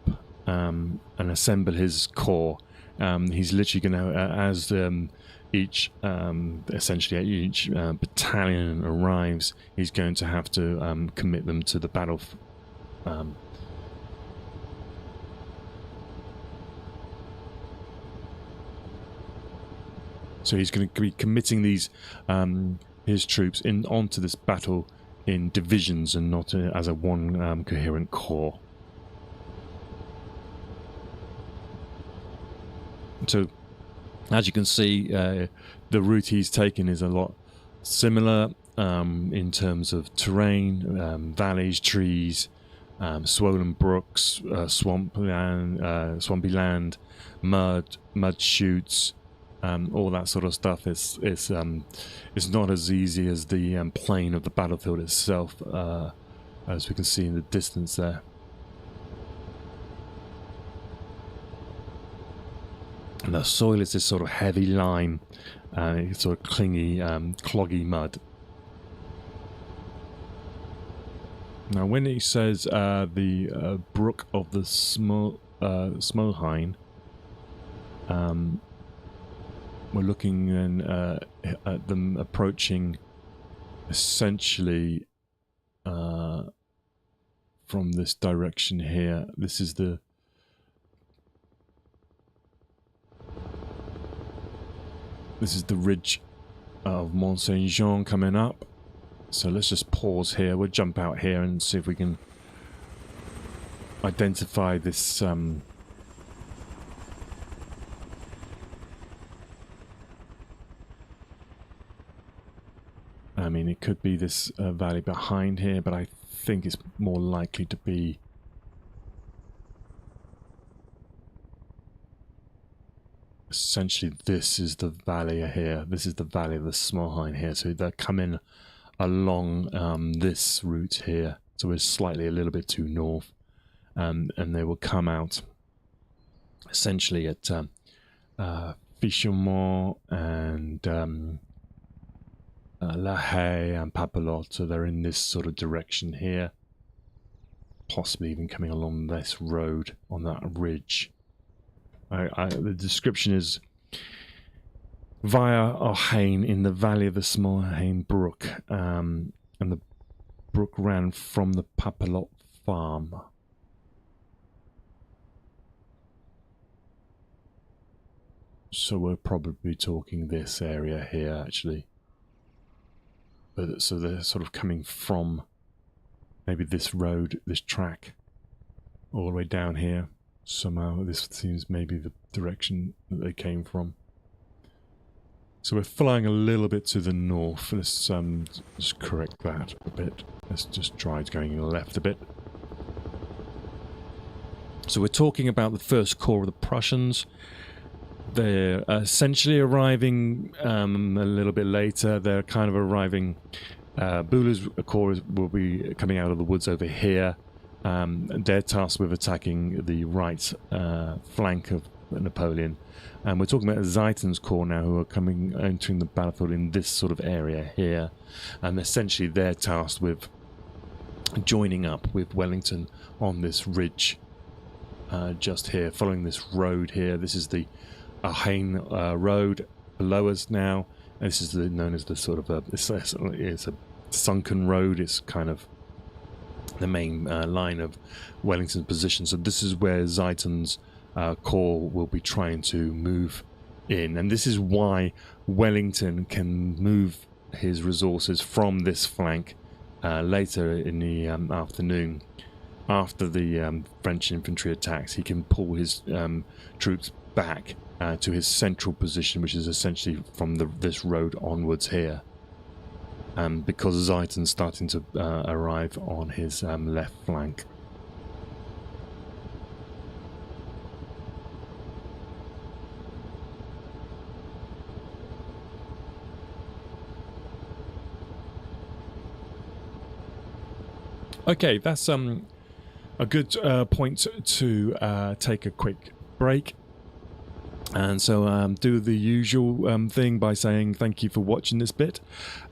and assemble his corps. He's literally going to, as each battalion arrives, he's going to have to commit them to the battle. So he's going to be committing these his troops onto this battle in divisions and not as a one coherent corps. So, as you can see, the route he's taken is a lot similar in terms of terrain, valleys, trees, swollen brooks, swampy land, mud chutes. All that sort of stuff is not as easy as the plain of the battlefield itself, as we can see in the distance there. And the soil is this sort of heavy lime, sort of clingy, cloggy mud. Now, when he says the brook of the Smohain, we're looking then at them approaching essentially from this direction here. This is the This is the ridge of Mont Saint Jean coming up. So let's just pause here. We'll jump out here and see if we can identify this. I mean, it could be this valley behind here, but I think it's more likely to be essentially this is the valley here. This is the valley of the Smohain here. So they're coming along this route here. So we're slightly a little bit too north. And they will come out essentially at Fichemont and La Haye and Papelotte. So they're in this sort of direction here. Possibly even coming along this road on that ridge. The description is via Arhain in the valley of the Smohain Brook, and the brook ran from the Papelotte farm. So we're probably talking this area here, actually. But so they're sort of coming from maybe this road, this track, all the way down here. Somehow this seems maybe the direction that they came from. So we're flying a little bit to the north. Let's just correct that a bit. Let's just try going left a bit. So we're talking about the first corps of the Prussians. They're essentially arriving a little bit later. They're kind of arriving. Boulou's corps will be coming out of the woods over here. They're tasked with attacking the right flank of Napoleon. And we're talking about Ziethen's corps now, who are entering the battlefield in this sort of area here. And essentially they're tasked with joining up with Wellington on this ridge just here, following this road here. This is the Arhain road below us now. And this is known as the sort of it's a sunken road. It's kind of the main line of Wellington's position. So this is where Ziethen's corps will be trying to move in, and this is why Wellington can move his resources from this flank later in the afternoon. After the French infantry attacks, he can pull his troops back to his central position, which is essentially from this road onwards here. Because Ziethen's starting to arrive on his left flank. Okay, that's a good point to take a quick break. And so do the usual thing by saying thank you for watching this bit.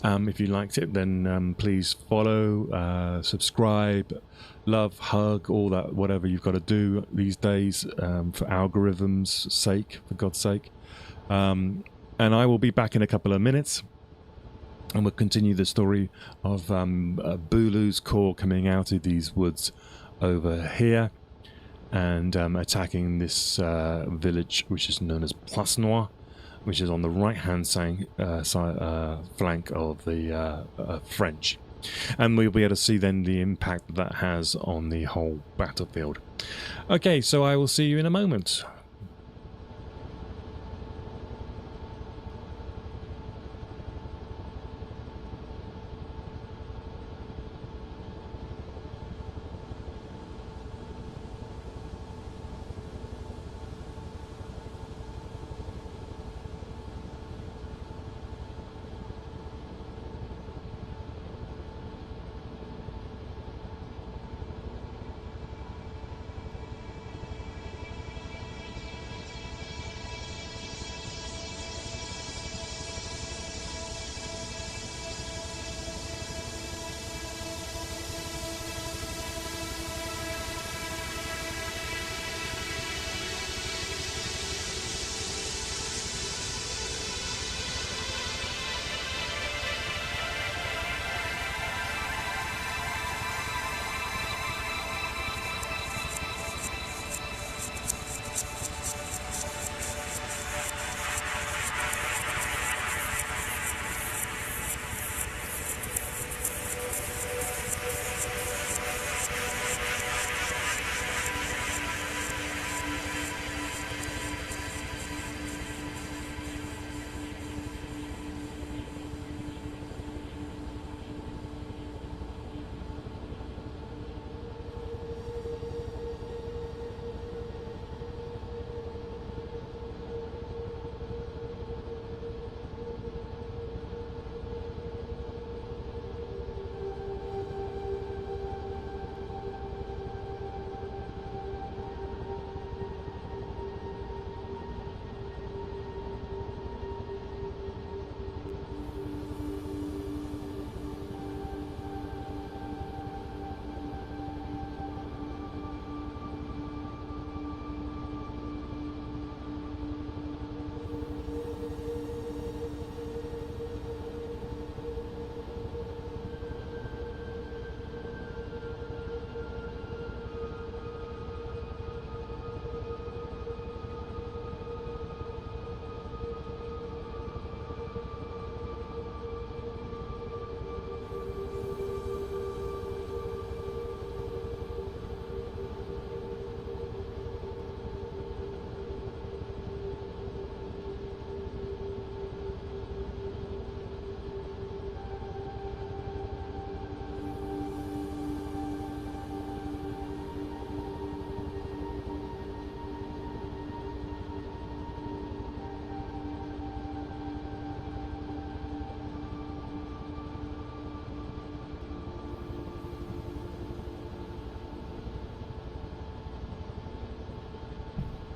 If you liked it, then please follow, subscribe, love, hug, all that, whatever you've got to do these days for algorithms' sake, for God's sake. And I will be back in a couple of minutes. And we'll continue the story of Boulou's corps coming out of these woods over here. And attacking this village, which is known as Plasnois, which is on the right-hand flank of the French. And we'll be able to see then the impact that has on the whole battlefield. Okay, so I will see you in a moment.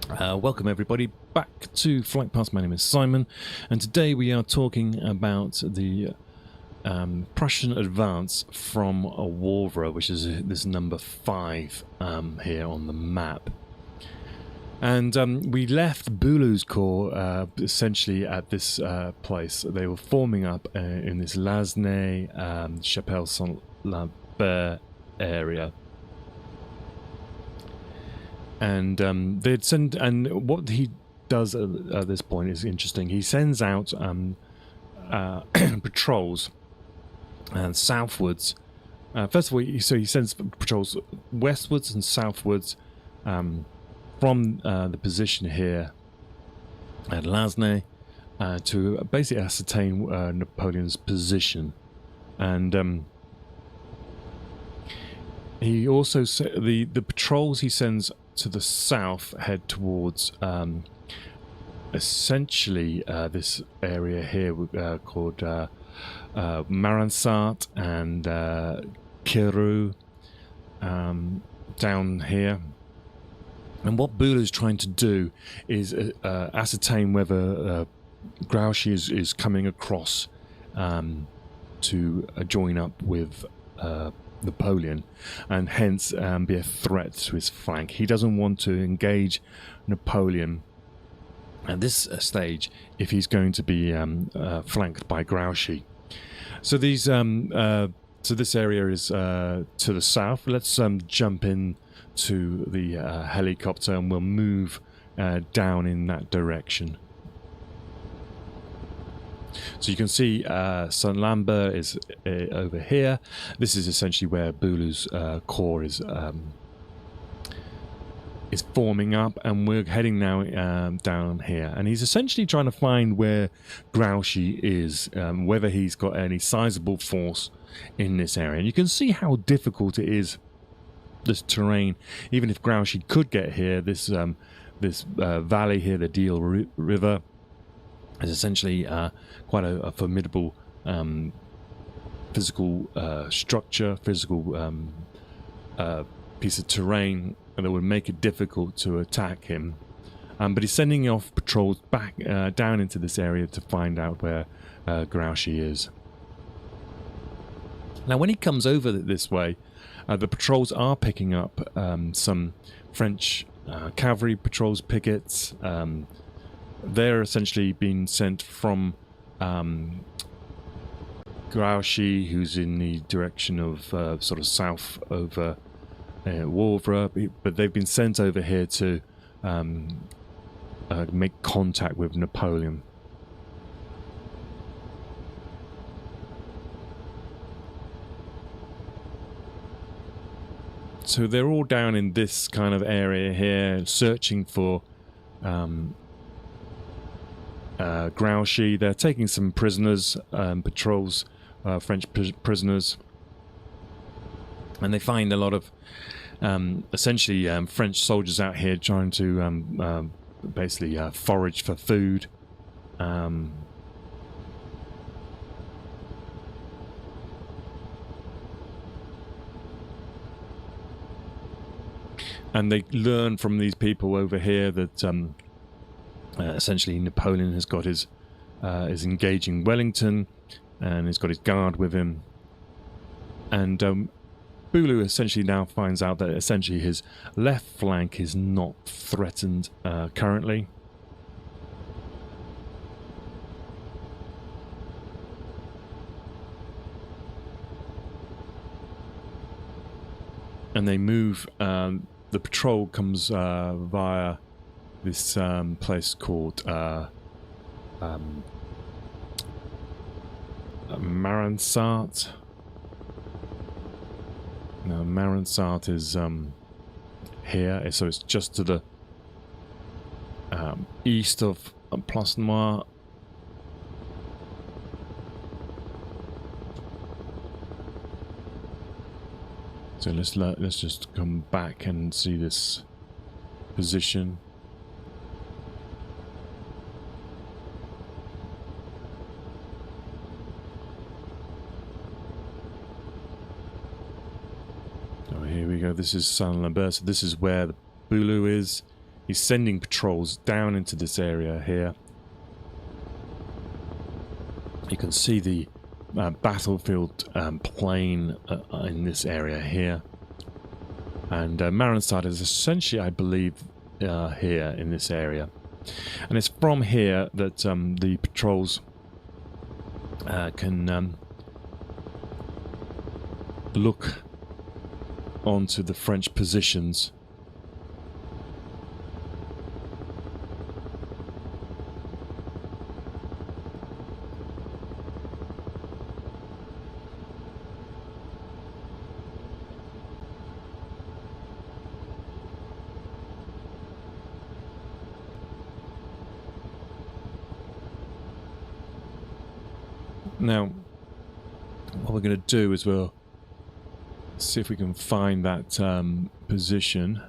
Welcome everybody back to Flight Pass. My name is Simon, and today we are talking about the Prussian advance from Wavre, which is this number 5 here on the map. And we left Boulou's corps essentially at this place. They were forming up in this Lasnay, Chapelle Saint-Lambert area. And they'd send, and what he does at this point is interesting. He sends out patrols southwards. First of all, so he sends patrols westwards and southwards from the position here at Lasnay to basically ascertain Napoleon's position. And he also the patrols he sends to the south head towards essentially this area here called Maransart and Kiru down here. And what Boulou's trying to do is ascertain whether Grouchy is coming across to join up with Napoleon, and hence be a threat to his flank. He doesn't want to engage Napoleon at this stage if he's going to be flanked by Grouchy. So these so this area is to the south. Let's jump in to the helicopter and we'll move down in that direction. So you can see Saint-Lambert is over here. This is essentially where Boulou's corps is forming up, and we're heading now down here. And he's essentially trying to find where Grouchy is, whether he's got any sizable force in this area. And you can see how difficult it is, this terrain. Even if Grouchy could get here, this valley here, the Deal River, is essentially quite a formidable physical structure, physical piece of terrain that would make it difficult to attack him. But he's sending off patrols back down into this area to find out where Grouchy is. Now, when he comes over this way, the patrols are picking up some French cavalry patrols, pickets. They're essentially being sent from Grouchy, who's in the direction of sort of south over Wavre, but they've been sent over here to make contact with Napoleon. So they're all down in this kind of area here, searching for Grouchy. They're taking some prisoners, patrols, French prisoners, and they find a lot of essentially French soldiers out here trying to basically forage for food. And they learn from these people over here that essentially Napoleon has got is engaging Wellington, and he's got his guard with him. And Boulou essentially now finds out that essentially his left flank is not threatened currently. And they move, the patrol comes via this place called Maransart. Now Maransart is here, so it's just to the east of Place Noire. So let's just come back and see this position. Oh, here we go. This is Saint-Lambert. So this is where the Boulou is. he's sending patrols down into this area here. You can see the battlefield plain in this area here. And Marenstad is essentially, I believe, here in this area. And it's from here that the patrols can look onto the French positions. Now, what we're going to do is we'll see if we can find that position.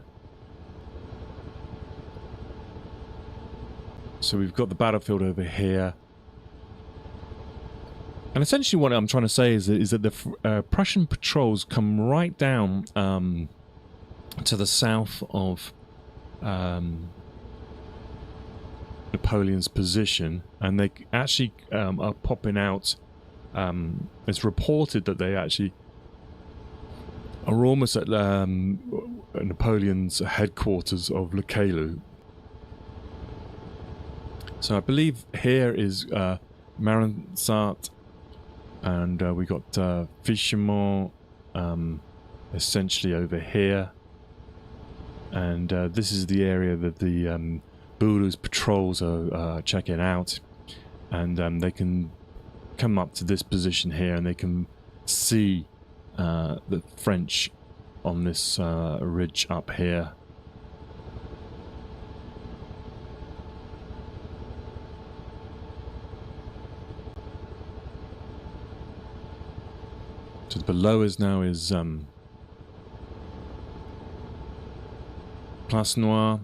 So we've got the battlefield over here. And essentially what I'm trying to say is that the Prussian patrols come right down to the south of Napoleon's position, and they actually are popping out. It's reported that they actually are almost at Napoleon's headquarters of Le Caillou. So I believe here is Marenstad, and we got Fichemont essentially over here, and this is the area that the Boulou's patrols are checking out, and they can come up to this position here and they can see the French on this ridge up here. So below us now is Place Noire.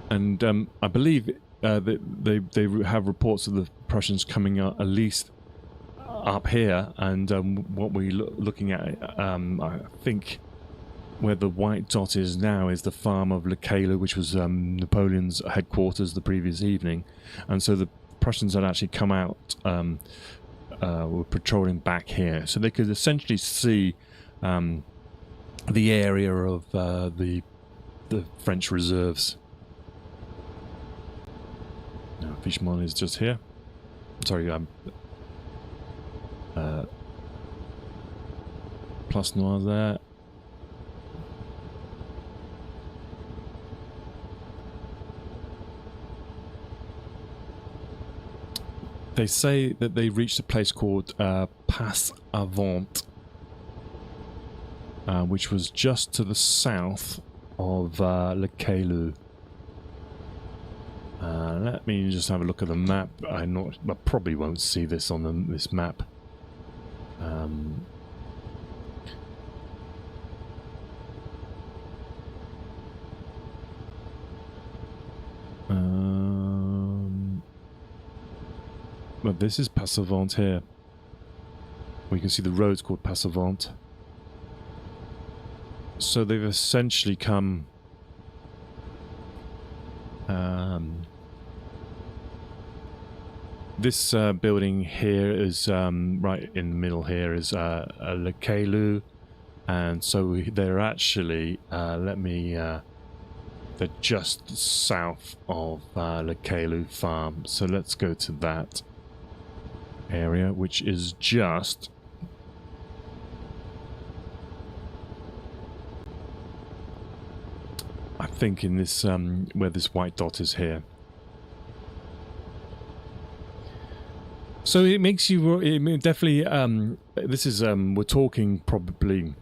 And I believe that they have reports of the Prussians coming at least up here. And what we're looking at, I think, where the white dot is now is the farm of Le Caillou, which was Napoleon's headquarters the previous evening. And so the Prussians had actually come out, were patrolling back here. So they could essentially see the area of the French reserves. Now, Fichemont is just here. Sorry, Place Noire there. They say that they reached a place called Passe Avant, which was just to the south of Le Caillou. Let me just have a look at the map. I probably won't see this on this map. But this is Passe Avant here. We can see the road's called Passe Avant. So they've essentially come this building here is right in the middle here is Le Caillou, and so they're actually they're just south of Le Caillou farm. So let's go to that area, which is just I think in this where this white dot is here. So it makes you definitely this is we're talking probably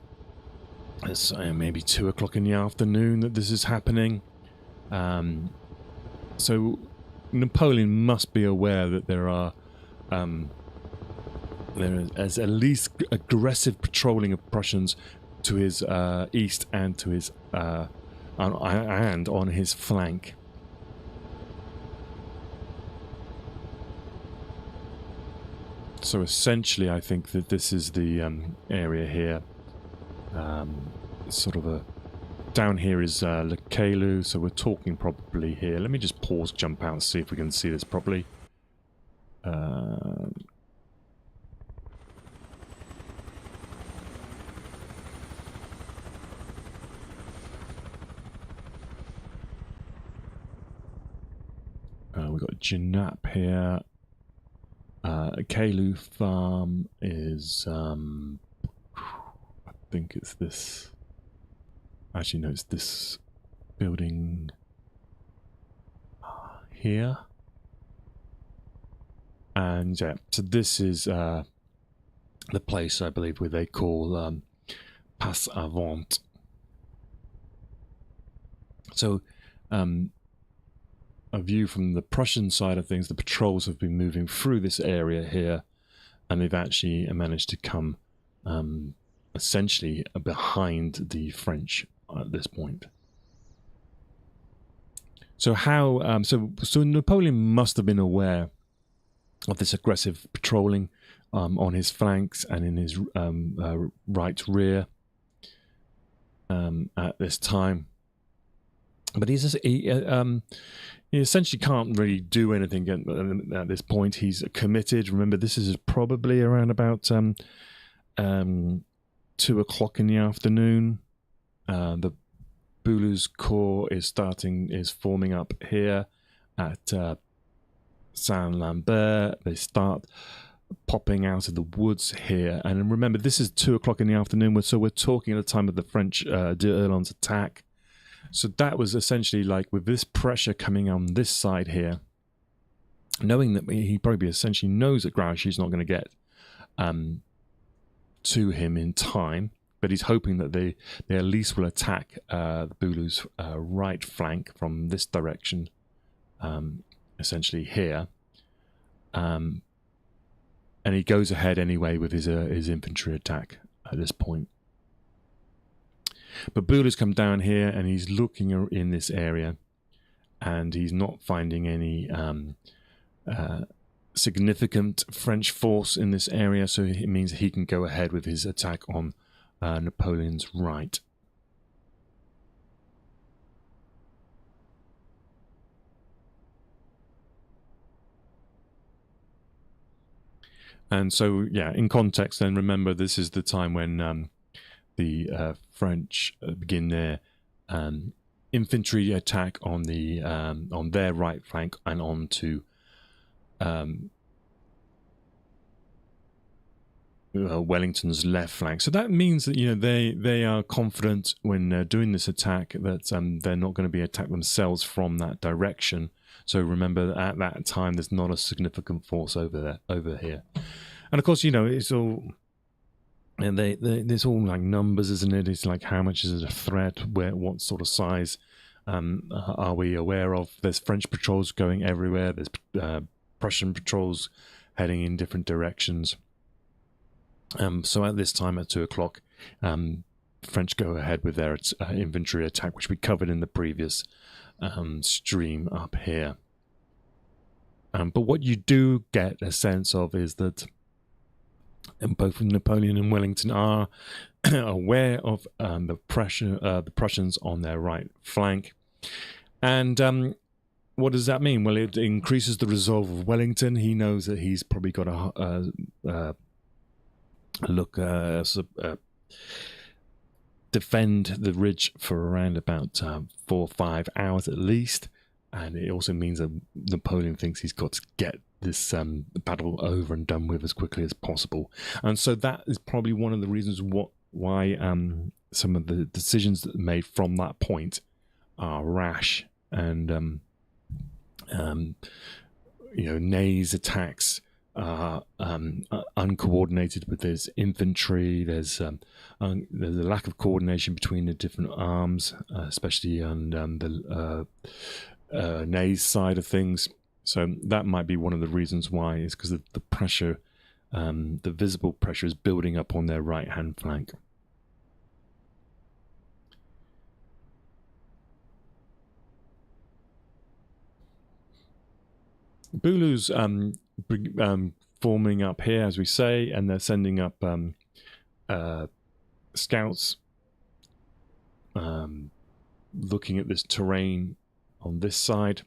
it's maybe 2 o'clock in the afternoon that this is happening. So Napoleon must be aware that there is at least aggressive patrolling of Prussians to his east and to his and on his flank. So essentially, I think that this is the area here, sort of a Down here is Lekelu, so we're talking probably here. Let me just pause, jump out, and see if we can see this properly. We've got Janap here. Kalu farm is, I think it's this. Actually, no, it's this building here. And yeah, so this is the place, I believe, where they call Passe Avant. So, a view from the Prussian side of things, the patrols have been moving through this area here, and they've actually managed to come essentially behind the French at this point. So how? So Napoleon must have been aware of this aggressive patrolling on his flanks and in his right rear at this time. But he essentially can't really do anything at this point. He's committed. Remember, this is probably around about 2 o'clock in the afternoon. The Boulou's Corps is forming up here at Saint-Lambert. They start popping out of the woods here. And remember, this is 2 o'clock in the afternoon, so we're talking at the time of the French d'Erlon's attack. So that was essentially like with this pressure coming on this side here, knowing that he probably essentially knows that Grouchy's not going to get to him in time, but he's hoping that they at least will attack the Boulou's right flank from this direction, essentially here. And he goes ahead anyway with his infantry attack at this point. But Boulou's come down here and he's looking in this area, and he's not finding any significant French force in this area, so it means he can go ahead with his attack on Napoleon's right. And so, yeah, in context then, remember this is the time when the French begin their infantry attack on their right flank and on to Wellington's left flank. So that means that they are confident when doing this attack that they're not going to be attacked themselves from that direction. So remember that at that time there's not a significant force over here, and of course it's all. And there's all like numbers, isn't it? It's like how much is it a threat? What sort of size are we aware of? There's French patrols going everywhere. There's Prussian patrols heading in different directions. So at this time, at 2 o'clock, French go ahead with their infantry attack, which we covered in the previous stream up here. But what you do get a sense of is that both Napoleon and Wellington are aware of the Prussians on their right flank. And what does that mean? Well, it increases the resolve of Wellington. He knows that he's probably got to defend the ridge for around about 4 or 5 hours at least. And it also means that Napoleon thinks he's got to get this battle over and done with as quickly as possible. And so that is probably one of the reasons why some of the decisions that are made from that point are rash. And Ney's attacks are uncoordinated with his infantry. There's a lack of coordination between the different arms, especially on the Ney's side of things. So that might be one of the reasons why, is because of the pressure, the visible pressure is building up on their right-hand flank. Boulou's forming up here, as we say, and they're sending up scouts looking at this terrain on this side.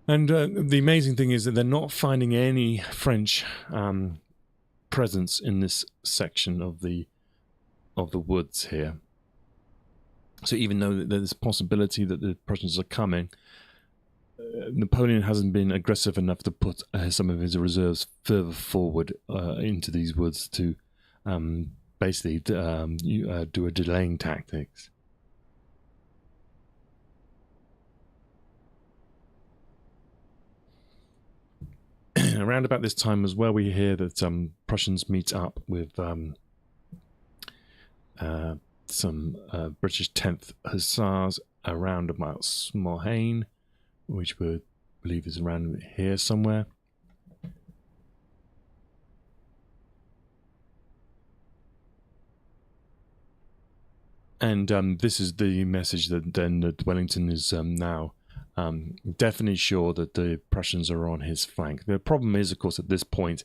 And the amazing thing is that they're not finding any French presence in this section of the woods here. So even though there's a possibility that the Prussians are coming, Napoleon hasn't been aggressive enough to put some of his reserves further forward into these woods to basically do a delaying tactics. Around about this time as well, we hear that Prussians meet up with some British 10th Hussars around about Smolhain, which we believe is around here somewhere. And this is the message that then that Wellington is now definitely sure that the Prussians are on his flank. The problem is, of course, at this point,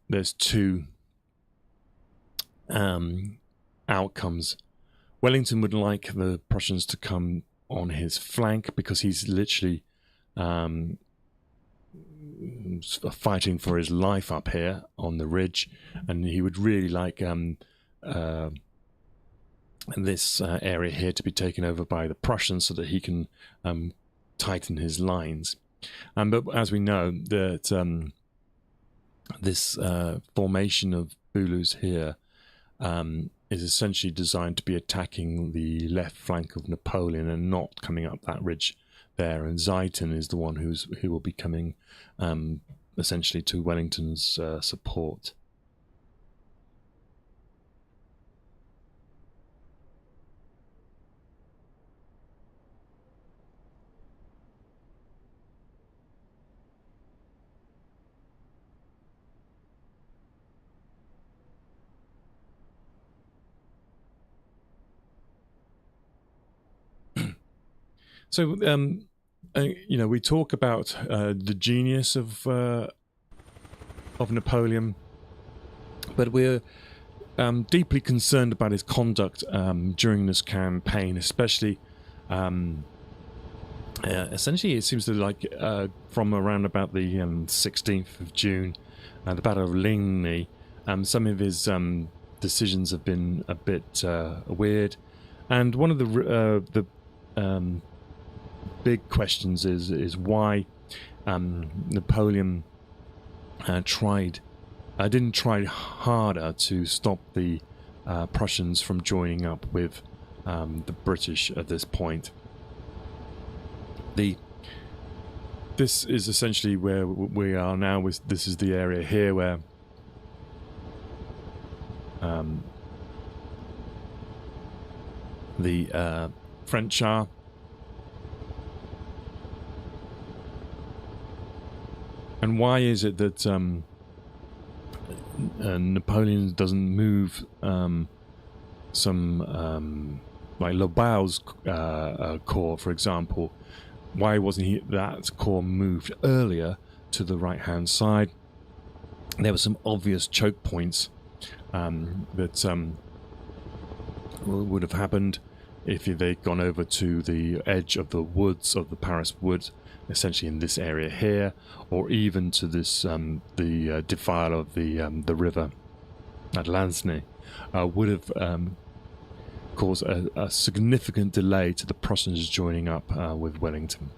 there's two outcomes. Wellington would like the Prussians to come on his flank because he's literally fighting for his life up here on the ridge, and he would really like this area here to be taken over by the Prussians so that he can tighten his lines. But as we know, that this formation of Boulous here is essentially designed to be attacking the left flank of Napoleon and not coming up that ridge there. And Zieten is the one who will be coming essentially to Wellington's support. So, we talk about the genius of Napoleon, but we're deeply concerned about his conduct during this campaign, especially. Essentially, it seems to from around about the 16th of June, the Battle of Ligny, some of his decisions have been a bit weird, and one of the big questions is why Napoleon didn't try harder to stop the Prussians from joining up with the British at this point. This is essentially where we are now. This is the area here where the French are. And why is it that Napoleon doesn't move some like Lobau's corps, for example? Why wasn't that corps moved earlier to the right-hand side? There were some obvious choke points that would have happened if they'd gone over to the edge of the woods, of the Paris woods, essentially in this area here, or even to this the defile of the river at Lansney, would have caused a significant delay to the Prussians joining up with Wellington.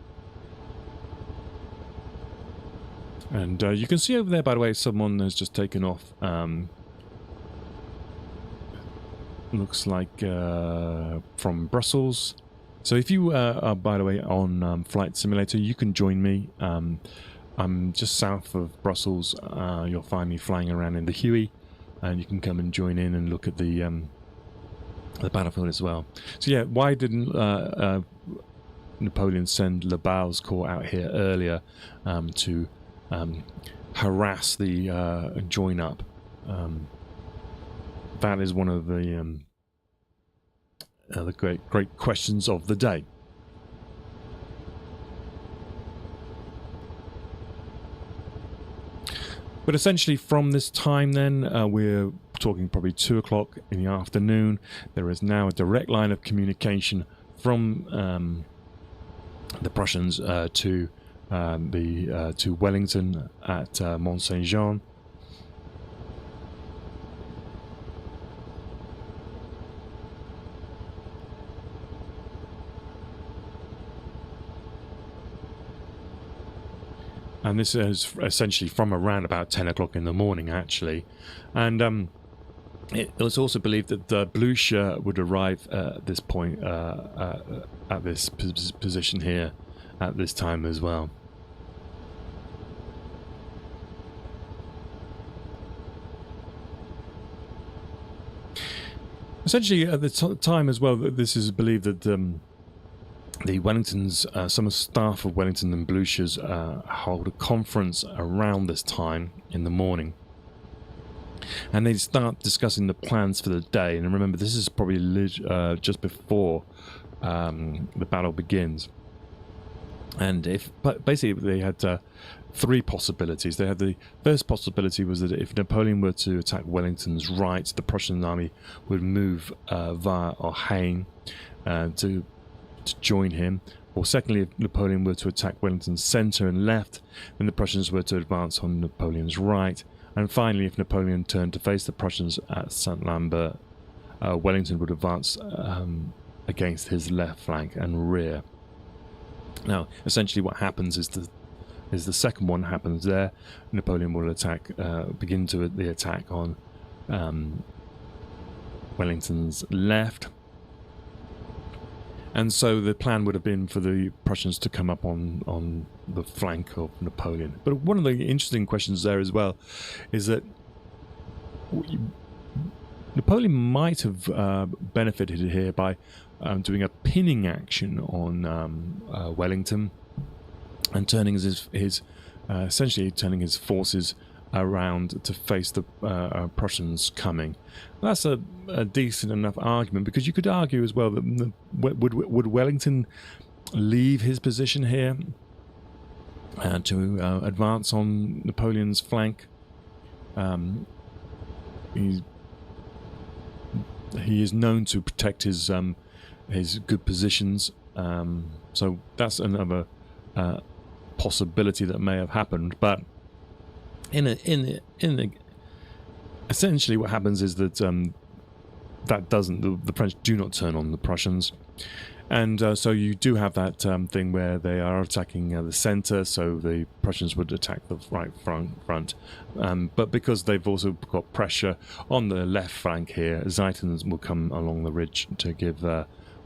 And you can see over there, by the way, someone has just taken off. Looks like from Brussels. So if you are, by the way, on Flight Simulator, you can join me. I'm just south of Brussels. You'll find me flying around in the Huey, and you can come and join in and look at the battlefield as well. So yeah, why didn't Napoleon send Lobau's corps out here earlier to harass the join up? That is one of the the great questions of the day. But essentially from this time then, we're talking probably 2 o'clock in the afternoon. There is now a direct line of communication from the Prussians to Wellington at Mont Saint-Jean. And this is essentially from around about 10 o'clock in the morning, actually. And it was also believed that Blucher would arrive at this point, at this position here, at this time as well. Essentially, at the time as well, this is believed that the Wellingtons, some staff of Wellington and Blucher's hold a conference around this time in the morning. And they start discussing the plans for the day. And remember, this is probably just before the battle begins. And basically they had 3 possibilities. They had the first possibility was that if Napoleon were to attack Wellington's right, the Prussian army would move via Ohain to join him. Or secondly, if Napoleon were to attack Wellington's centre and left, then the Prussians were to advance on Napoleon's right. And finally, if Napoleon turned to face the Prussians at Saint-Lambert, Wellington would advance against his left flank and rear. Now, essentially what happens is the second one happens there. Napoleon will begin the attack on Wellington's left. And so the plan would have been for the Prussians to come up on the flank of Napoleon. But one of the interesting questions there as well is that Napoleon might have benefited here by doing a pinning action on Wellington and turning essentially turning his forces around to face the Prussians coming. That's a decent enough argument, because you could argue as well that would Wellington leave his position here to advance on Napoleon's flank. He is known to protect his good positions, so that's another possibility that may have happened. But essentially what happens is that the French do not turn on the Prussians, and so you do have that thing where they are attacking the centre, so the Prussians would attack the right front, but because they've also got pressure on the left flank here, Ziethen will come along the ridge to give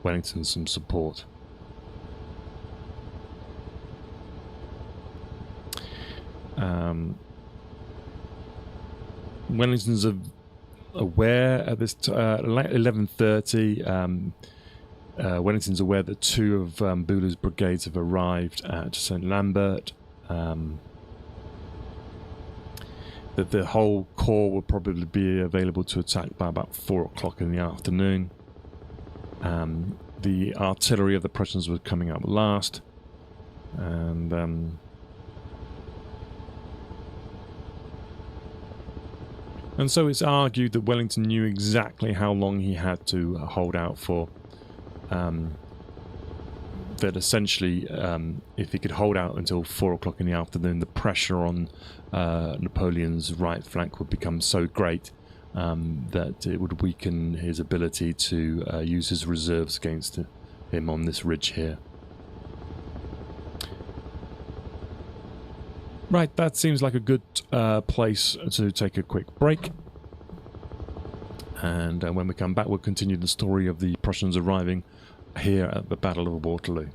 Wellington some support. Wellington's aware at this 11:30. Wellington's aware that 2 of Buller's brigades have arrived at St. Lambert. That the whole corps will probably be available to attack by about 4 o'clock in the afternoon. The artillery of the Prussians was coming up last, and so it's argued that Wellington knew exactly how long he had to hold out for. That essentially, if he could hold out until 4 o'clock in the afternoon, the pressure on Napoleon's right flank would become so great that it would weaken his ability to use his reserves against him on this ridge here. Right, that seems like a good place to take a quick break. And when we come back, we'll continue the story of the Prussians arriving here at the Battle of Waterloo.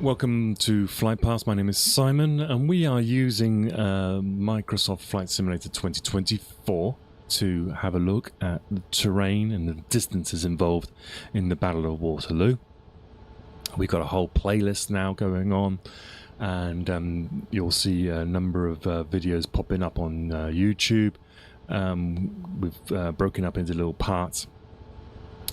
Welcome to Flight Pass. My name is Simon, and we are using Microsoft Flight Simulator 2024 to have a look at the terrain and the distances involved in the Battle of Waterloo. We've got a whole playlist now going on, and you'll see a number of videos popping up on YouTube. We've broken up into little parts.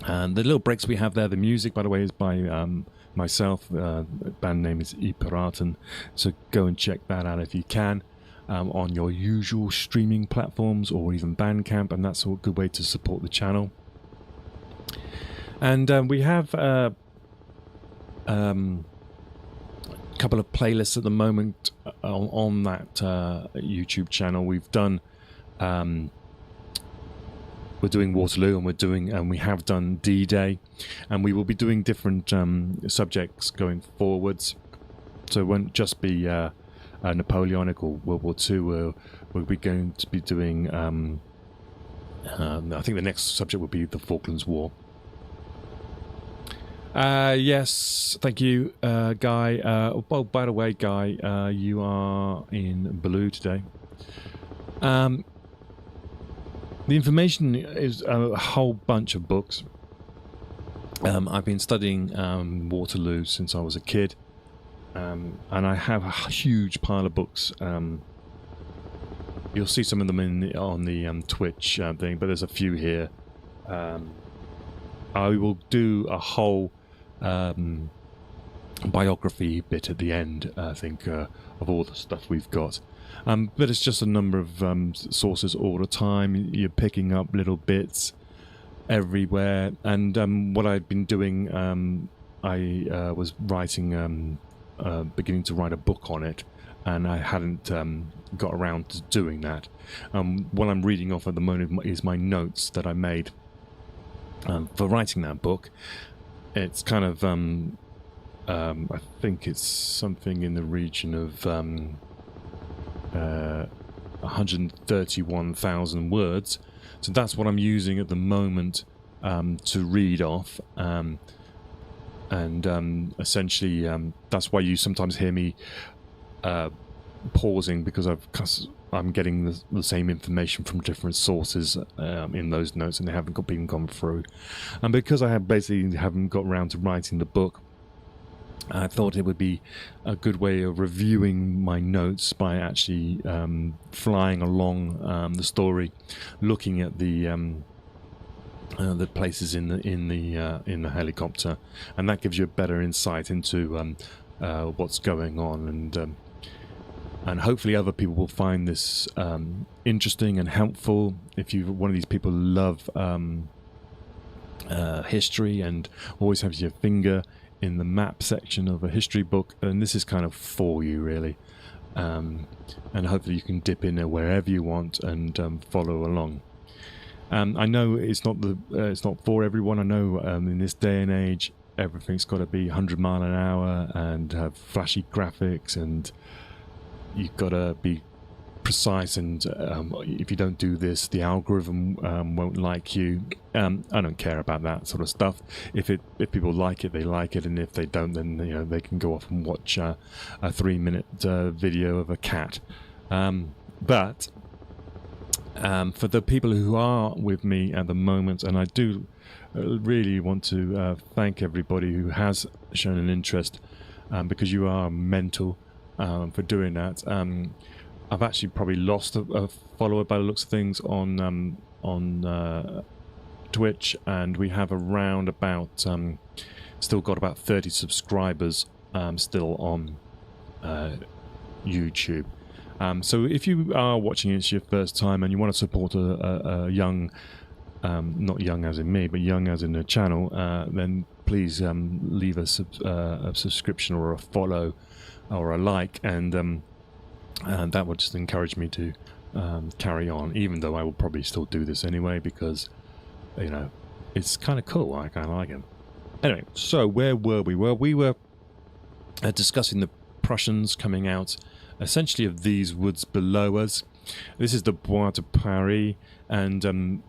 And the little breaks we have there, the music, by the way, is by myself. Band name is Prussian, so go and check that out if you can on your usual streaming platforms or even Bandcamp, and that's a good way to support the channel. And we have a couple of playlists at the moment on that YouTube channel. We've done we're doing Waterloo, and we have done D-Day, and we will be doing different subjects going forwards. So it won't just be Napoleonic or World War II. We'll be going to be doing. I think the next subject will be the Falklands War. Yes, thank you, Guy. Oh, by the way, Guy, you are in blue today. The information is a whole bunch of books. I've been studying Waterloo since I was a kid, and I have a huge pile of books. You'll see some of them on the Twitch thing, but there's a few here. I will do a whole biography bit at the end, I think, of all the stuff we've got. But it's just a number of sources all the time. You're picking up little bits everywhere. And what I've been doing, I was writing, beginning to write a book on it, and I hadn't got around to doing that. What I'm reading off at the moment is my notes that I made for writing that book. It's kind of, I think it's something in the region of 131,000 words, so that's what I'm using at the moment to read off, and essentially that's why you sometimes hear me pausing, because I'm getting the same information from different sources in those notes, and they haven't been gone through, and because I haven't got around to writing the book, I thought it would be a good way of reviewing my notes by actually flying along the story, looking at the places in the helicopter, and that gives you a better insight into what's going on, and hopefully other people will find this interesting and helpful. If you're one of these people who love history and always have your finger in the map section of a history book, and this is kind of for you, really, and hopefully you can dip in there wherever you want and follow along. I know it's not for everyone. I know in this day and age everything's got to be 100 mile an hour and have flashy graphics, and you've got to be precise, and if you don't do this, the algorithm won't like you. I don't care about that sort of stuff. If people like it, they like it, and if they don't, then they can go off and watch a 3-minute video of a cat. But for the people who are with me at the moment, and I do really want to thank everybody who has shown an interest, because you are mental for doing that. I've actually probably lost a follower by the looks of things on Twitch, and we have around about still got about 30 subscribers still on YouTube. So if you are watching it's your first time and you want to support a young, not young as in me, but young as in the channel, then please leave a subscription or a follow or a like, and that would just encourage me to carry on, even though I will probably still do this anyway, because it's kind of cool. I kind of like it. Anyway, so where were we? Well, we were discussing the Prussians coming out essentially of these woods below us. This is the Bois de Paris, and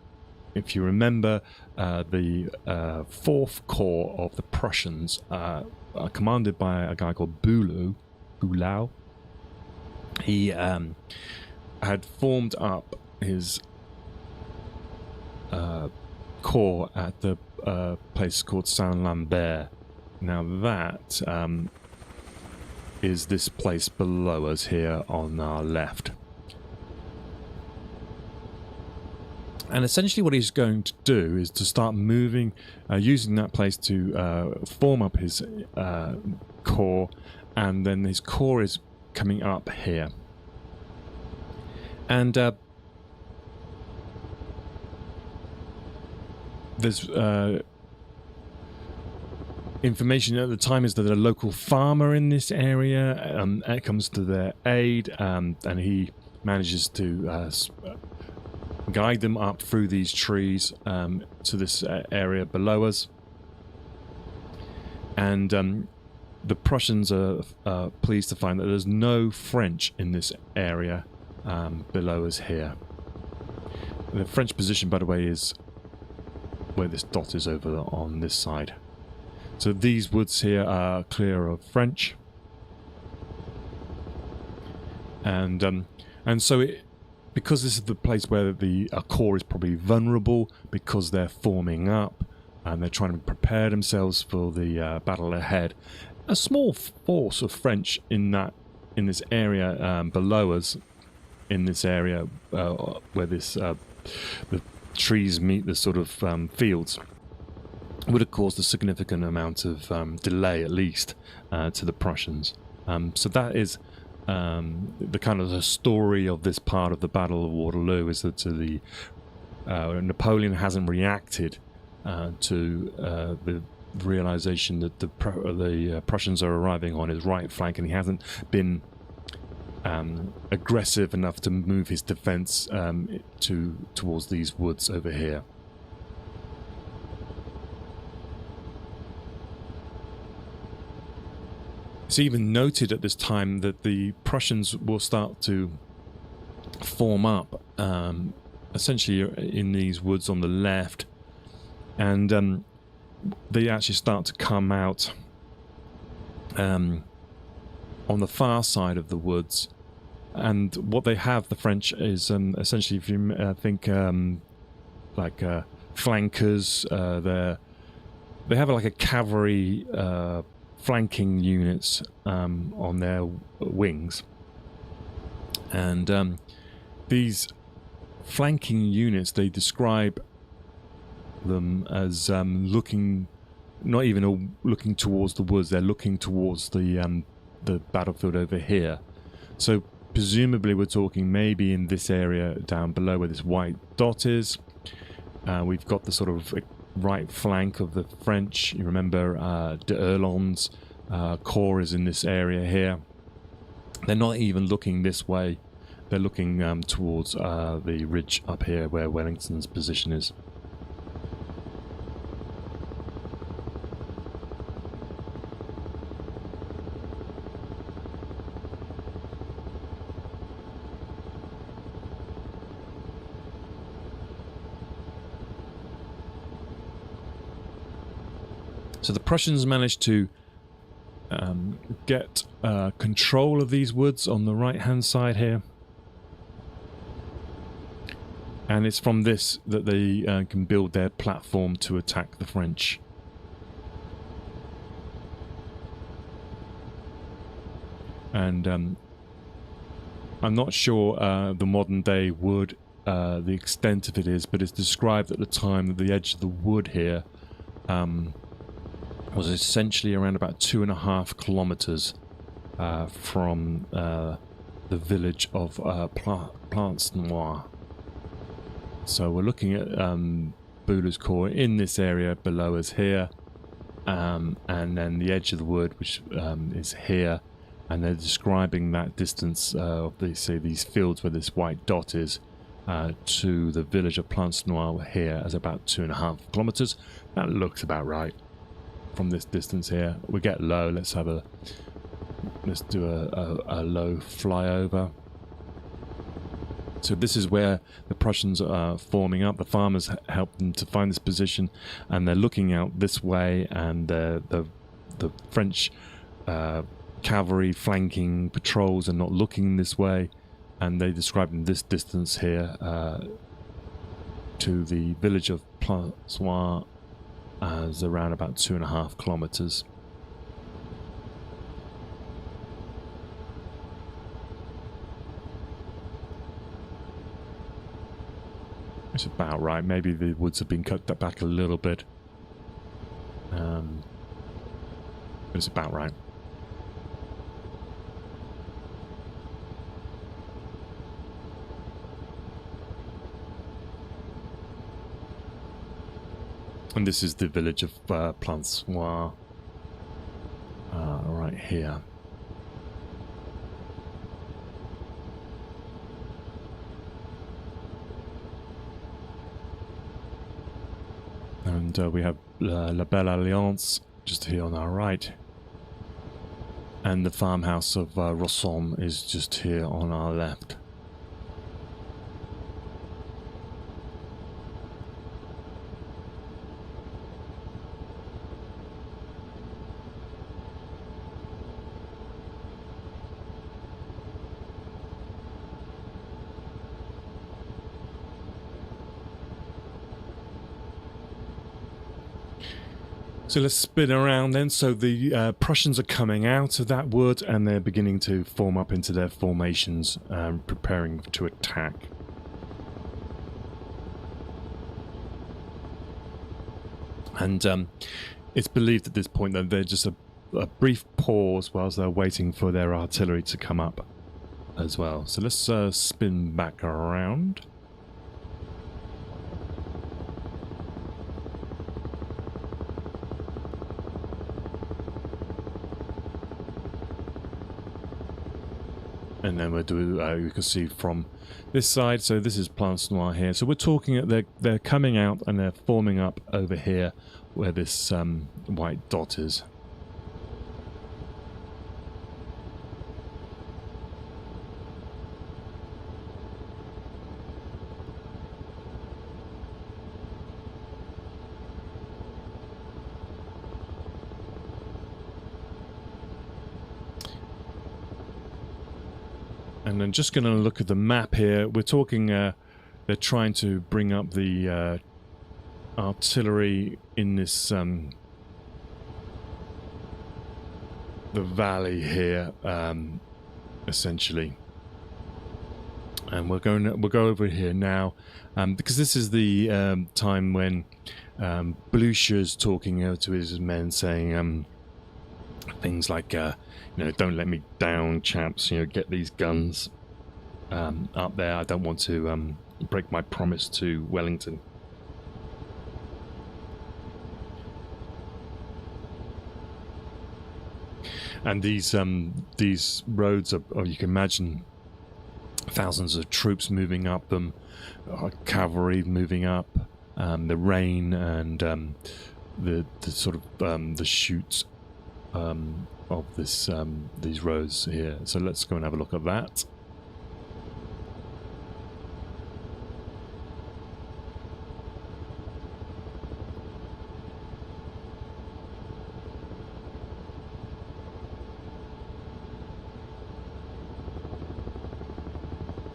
if you remember, the 4th Corps of the Prussians, commanded by a guy called Bulau. He had formed up his corps at the place called Saint-Lambert. Now that is this place below us here on our left. And essentially what he's going to do is to start moving, using that place to form up his corps, and then his corps is coming up here. And there's information at the time is that a local farmer in this area comes to their aid, and he manages to guide them up through these trees to this area below us. And the Prussians are pleased to find that there's no French in this area below us here. The French position, by the way, is where this dot is over on this side. So these woods here are clear of French, and so because this is the place where the corps is probably vulnerable, because they're forming up and they're trying to prepare themselves for the battle ahead. A small force of French in this area below us, in this area where this the trees meet the sort of fields, would have caused a significant amount of delay, at least, to the Prussians. So that is the kind of the story of this part of the Battle of Waterloo, is that Napoleon hasn't reacted to the realization that the Prussians are arriving on his right flank, and he hasn't been aggressive enough to move his defense towards these woods over here. It's even noted at this time that the Prussians will start to form up essentially in these woods on the left, and they actually start to come out on the far side of the woods. And what they have, the French, is essentially, if you think like flankers, they have like a cavalry flanking units on their wings, and these flanking units, they describe them as looking, not even looking towards the woods, they're looking towards the battlefield over here. So presumably we're talking maybe in this area down below where this white dot is. We've got the sort of right flank of the French. You remember d'Erlon's corps is in this area here. They're not even looking this way. They're looking towards the ridge up here where Wellington's position is. So the Prussians managed to get control of these woods on the right-hand side here. And it's from this that they can build their platform to attack the French. And I'm not sure the modern day wood, the extent of it is, but it's described at the time that the edge of the wood here was essentially around about 2.5 kilometers from the village of Plancenoit. So we're looking at Bulau's corps in this area below us here, and then the edge of the wood, which is here, and they're describing that distance of these fields where this white dot is to the village of Plancenoit here as about 2.5 kilometers. That looks about right from this distance here. We get low. Let's do a low flyover. So this is where the Prussians are forming up. The farmers helped them to find this position, and they're looking out this way, and the French cavalry flanking patrols are not looking this way, and they describe in this distance here to the village of Prussian as around about 2.5 kilometers. It's about right. Maybe the woods have been cut back a little bit. But it's about right. And this is the village of Prussian, right here. And we have La Belle Alliance just here on our right. And the farmhouse of Rossom is just here on our left. So let's spin around then. So the Prussians are coming out of that wood and they're beginning to form up into their formations, preparing to attack. And it's believed at this point that there's just a brief pause whilst they're waiting for their artillery to come up as well. So let's spin back around. And then we'll do, you can see from this side, so this is Prussian here. So we're talking that they're coming out and they're forming up over here where this white dot is. And I'm just going to look at the map here. We're talking, they're trying to bring up the artillery in this, the valley here, essentially. And we'll go over here now, because this is the time when Blucher's talking to his men, saying things like, you know, don't let me down, chaps. You know, get these guns up there. I don't want to break my promise to Wellington. And these roads are, you can imagine, thousands of troops moving up them, cavalry moving up, the rain and the sort of the chutes of this these roads here. So let's go and have a look at that.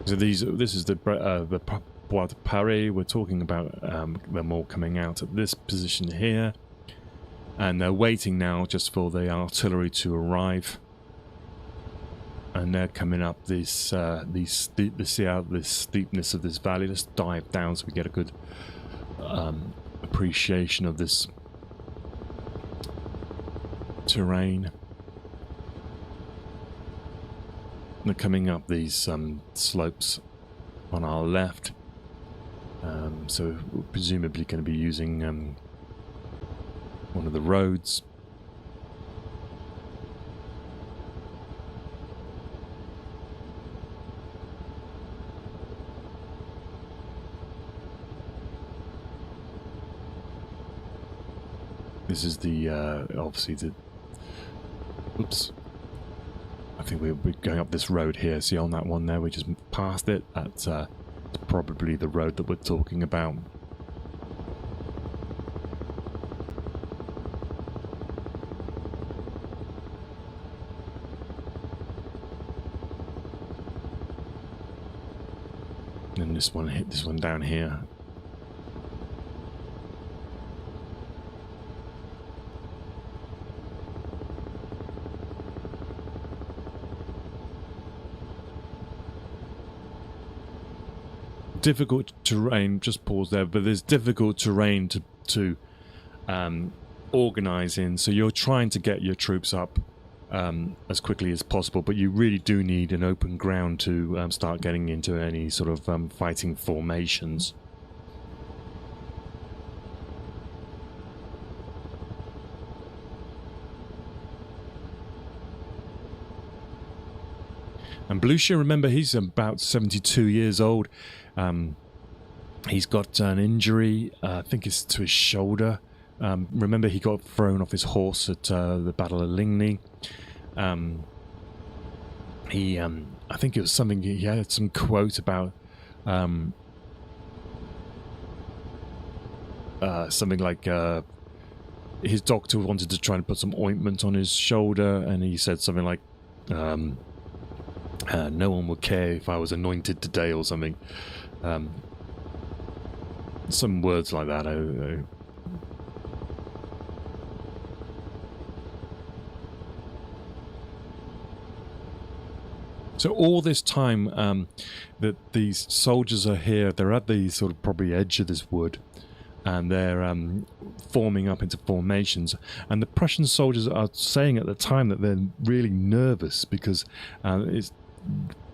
So this is the Bois de Paris. We're talking about them all coming out at this position here. And they're waiting now just for the artillery to arrive, and they're coming up this see out this steepness of this valley. Let's dive down so we get a good appreciation of this terrain. They're coming up these slopes on our left, so we're presumably going to be using one of the roads. This is the obviously the, oops, I think we're going up this road here. See on that one there, we just passed it. That's probably the road that we're talking about. And this one hit this one down here. Difficult terrain, just pause there, but there's difficult terrain to organize in, so you're trying to get your troops up as quickly as possible, but you really do need an open ground to start getting into any sort of fighting formations. And Blucher, remember, he's about 72 years old. He's got an injury, I think it's to his shoulder. Remember, he got thrown off his horse at the Battle of Ligny. I think it was something, he had some quote about something like his doctor wanted to try and put some ointment on his shoulder, and he said something like, no one would care if I was anointed today, or something. Some words like that. So all this time that these soldiers are here, they're at the sort of probably edge of this wood, and they're forming up into formations. And the Prussian soldiers are saying at the time that they're really nervous because it's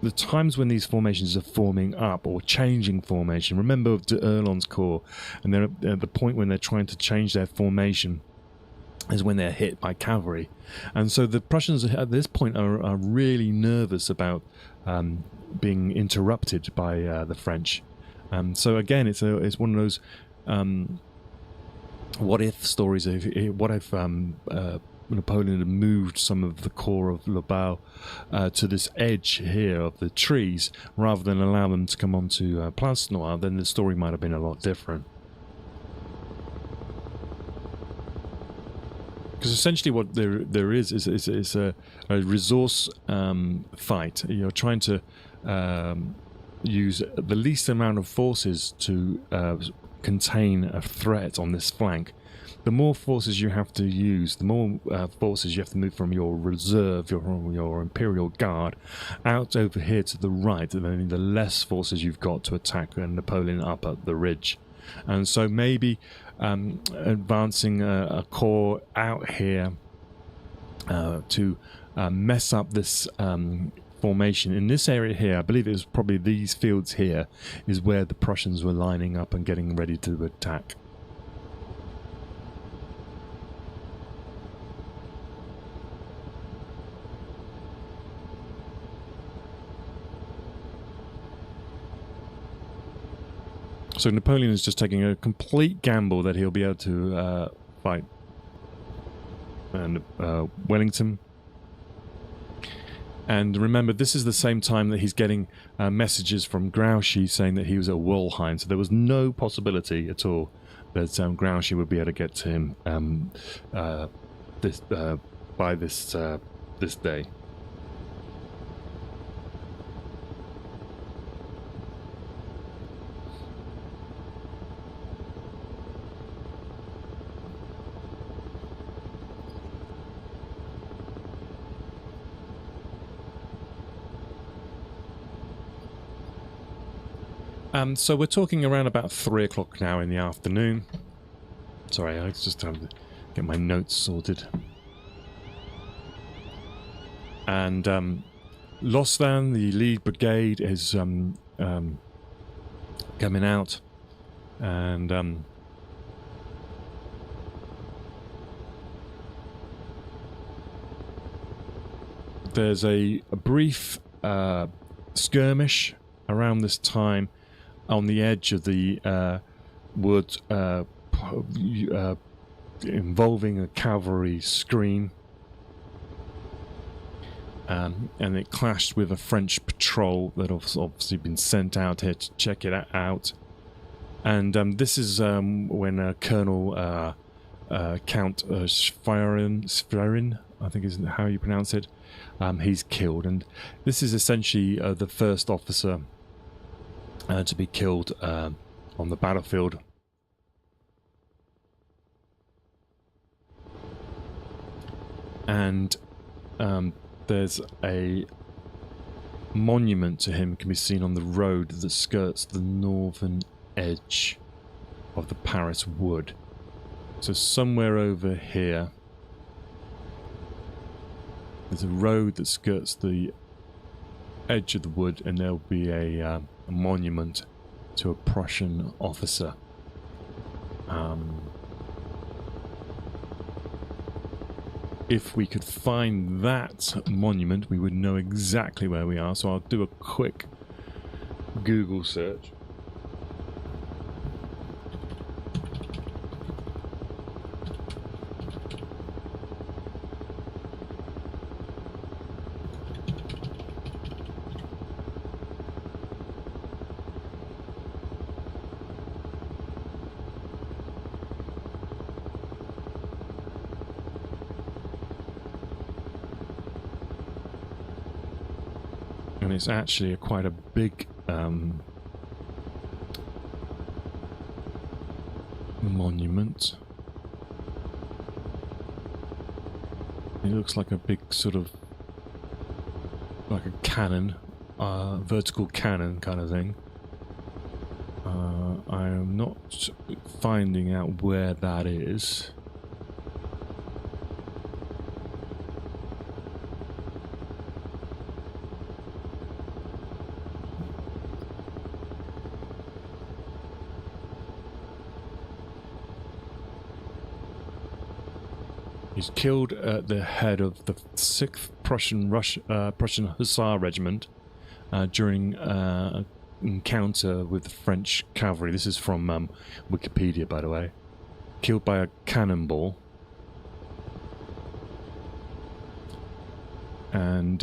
the times when these formations are forming up or changing formation. Remember de Erlon's corps, and they're at the point when they're trying to change their formation is when they're hit by cavalry. And so the Prussians at this point are really nervous about being interrupted by the French. So again, it's one of those what if stories. What if Napoleon had moved some of the corps of Lobau to this edge here of the trees rather than allow them to come onto Place Noire, then the story might have been a lot different. Because essentially what there is a resource fight. You're trying to use the least amount of forces to contain a threat on this flank. The more forces you have to use, the more forces you have to move from your reserve, your Imperial Guard, out over here to the right, and then the less forces you've got to attack Napoleon up at the ridge. And so maybe advancing a corps out here to mess up this formation. In this area here, I believe it was probably these fields here, is where the Prussians were lining up and getting ready to attack. So Napoleon is just taking a complete gamble that he'll be able to fight Wellington. And remember, this is the same time that he's getting messages from Grouchy saying that he was at Wollheim. So there was no possibility at all that Grouchy would be able to get to him by this day. So we're talking around about 3 o'clock now in the afternoon. Sorry, I just have to get my notes sorted. And Lostan, the lead brigade, is coming out. And there's a brief skirmish around this time on the edge of the wood, involving a cavalry screen. and it clashed with a French patrol that have obviously been sent out here to check it out. And this is when Colonel Count Schwerin, I think is how you pronounce it, he's killed. And this is essentially the first officer to be killed on the battlefield. And there's a monument to him can be seen on the road that skirts the northern edge of the Paris wood. So somewhere over here there's a road that skirts the edge of the wood, and there'll be a monument to a Prussian officer. If we could find that monument, we would know exactly where we are. So I'll do a quick Google search. And it's actually quite a big monument. It looks like a big sort of like a cannon, vertical cannon kind of thing. I am not finding out where that is. He's killed at the head of the 6th Prussian Hussar Regiment during an encounter with the French cavalry. This is from Wikipedia, by the way. Killed by a cannonball. And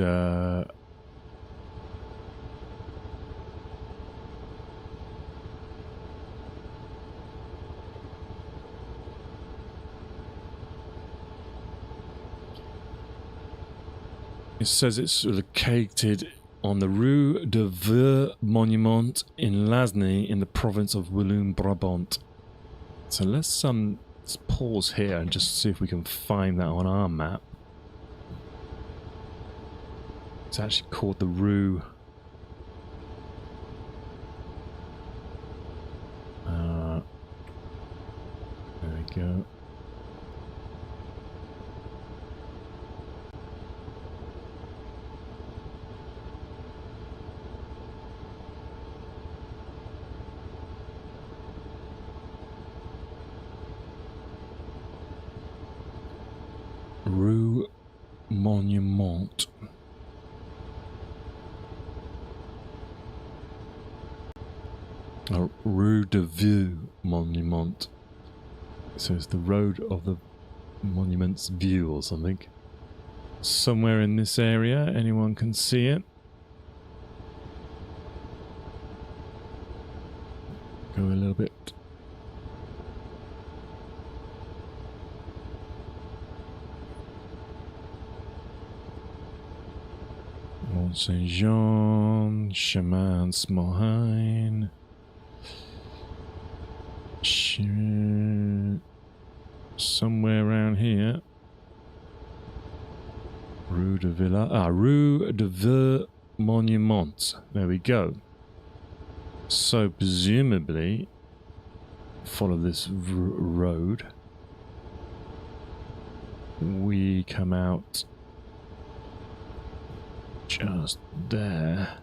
it says it's located on the Rue de Veur Monument in Lasny in the province of Walloon-Brabant. So let's pause here and just see if we can find that on our map. It's actually called the Rue. There we go. Rue Monument. Rue de Vue Monument. So it's the road of the monument's view or something. Somewhere in this area, anyone can see it. Go a little bit. Mont Saint-Jean, Chemin Smohain. Somewhere around here. Rue de Villa. Rue de Veux Monument. There we go. So presumably, follow this road. We come out just there.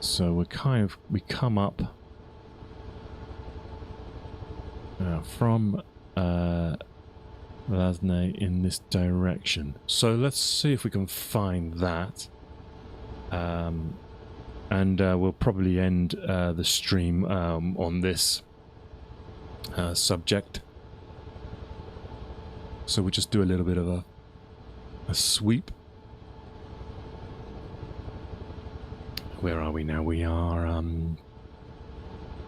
So we come up from Lasny in this direction. So let's see if we can find that. And we'll probably end the stream on this subject. So we'll just do a little bit of a sweep. Where are we now? We are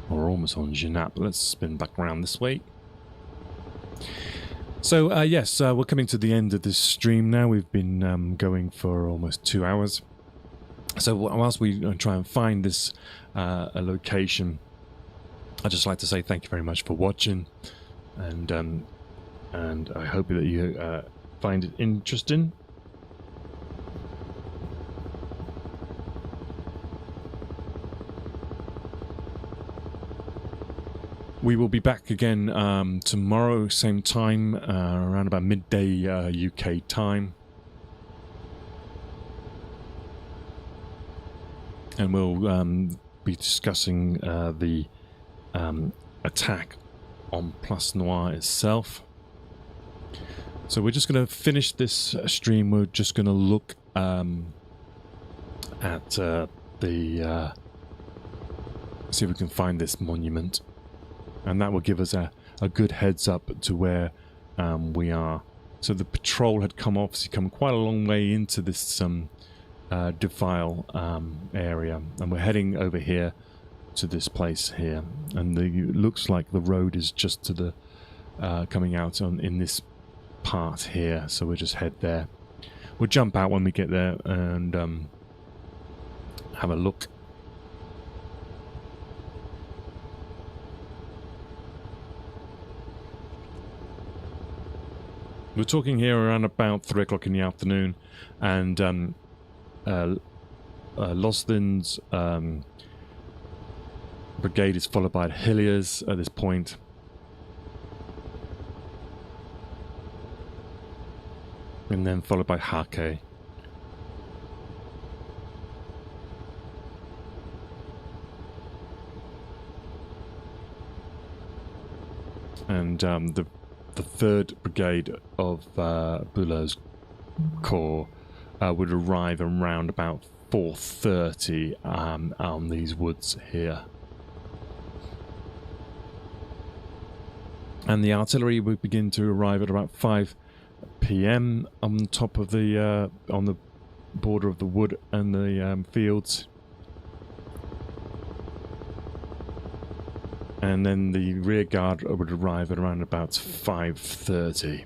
we're almost on Genappe. Let's spin back around this way. So yes, we're coming to the end of this stream now. We've been going for almost 2 hours. So whilst we try and find this a location, I'd just like to say thank you very much for watching, and I hope that you find it interesting. We will be back again tomorrow, same time, around about midday UK time. And we'll be discussing the attack on Place Noire itself. So we're just going to finish this stream. We're just going to look at the... see if we can find this monument. And that will give us a good heads up to where we are. So the patrol had obviously come quite a long way into this defile area, and we're heading over here to this place here. And it looks like the road is just to the coming out in this part here. So we'll just head there. We'll jump out when we get there and have a look. We're talking here around about 3 o'clock in the afternoon, and Loslin's brigade is followed by Hilliers at this point. And then followed by Hake. And the 3rd Brigade of Buller's Corps would arrive around about 4:30 on these woods here. And the artillery would begin to arrive at about 5 PM on top of the on the border of the wood and the fields. And then the rear guard would arrive at around about 5:30.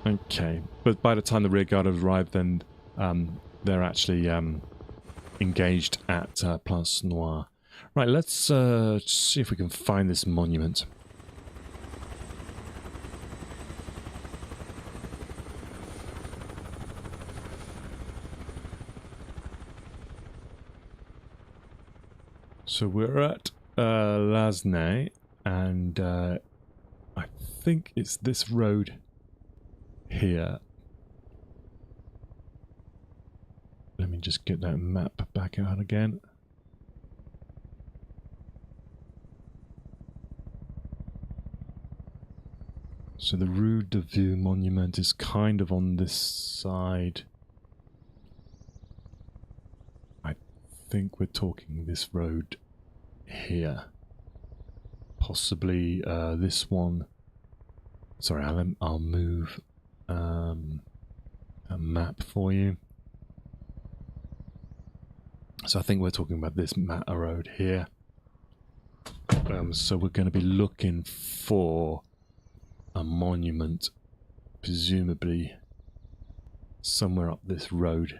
Okay, but by the time the rear guard has arrived, then they're actually engaged at Place Noire. Right, let's see if we can find this monument. So we're at Lasnay, and I think it's this road here. Let me just get that map back out again. So the Rue de Vieux monument is kind of on this side. I think we're talking this road here. Possibly this one. Sorry, I'll move a map for you. So I think we're talking about this road here. So we're going to be looking for a monument, presumably somewhere up this road.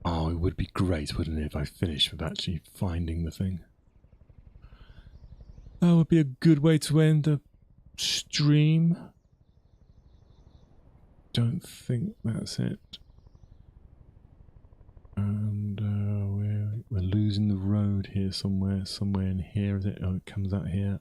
Oh, it would be great, wouldn't it, if I finished with actually finding the thing. That would be a good way to end a stream. Don't think that's it. And we're losing the road here somewhere in here, is it? Oh, it comes out here.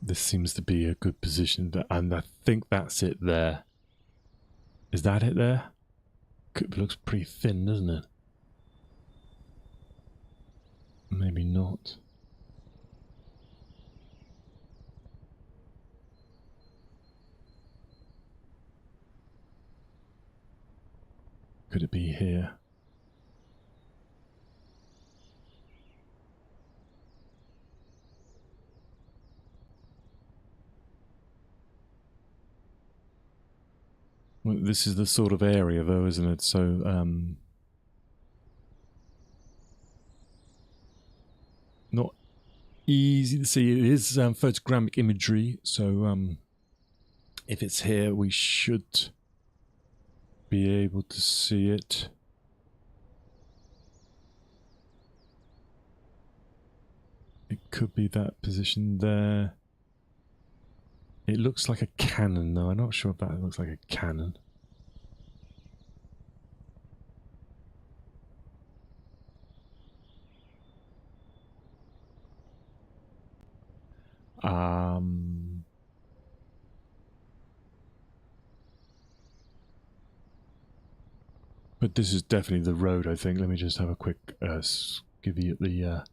This seems to be a good position, and I think that's it there. Is that it there? It looks pretty thin, doesn't it? Maybe not. Could it be here? Well, this is the sort of area, though, isn't it? So, not easy to see. It is photogrammic imagery, so if it's here, we should be able to see it. It could be that position there. It looks like a cannon, though. I'm not sure if that looks like a cannon. But this is definitely the road, I think. Let me just have a quick give you the...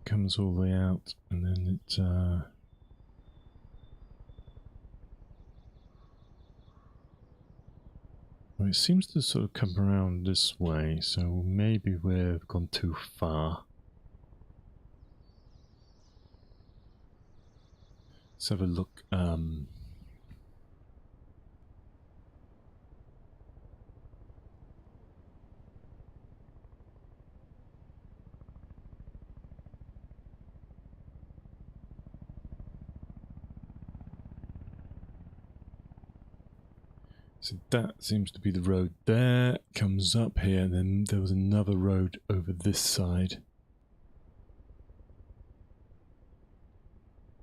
comes all the way out, and then it... well, it seems to sort of come around this way, so maybe we've gone too far. Let's have a look. So that seems to be the road there, comes up here, and then there was another road over this side,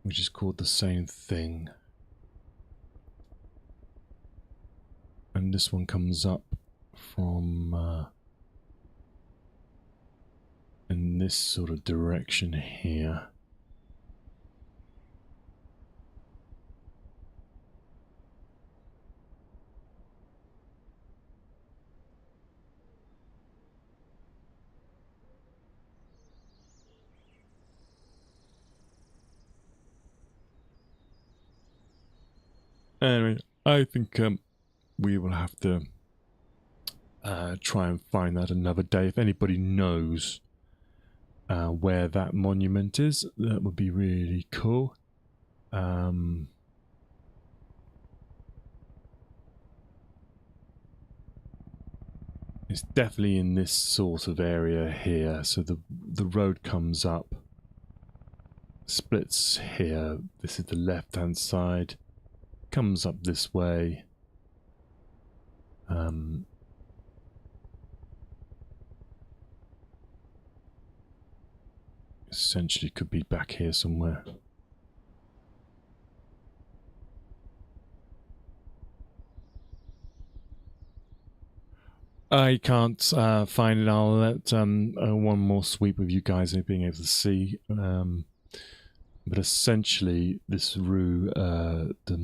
which is called the same thing. And this one comes up from in this sort of direction here. Anyway, I think we will have to try and find that another day. If anybody knows where that monument is, that would be really cool. It's definitely in this sort of area here. So the road comes up, splits here. This is the left-hand side. Comes up this way. Essentially could be back here somewhere. I can't find it. I'll let one more sweep of you guys being able to see. But essentially, this view to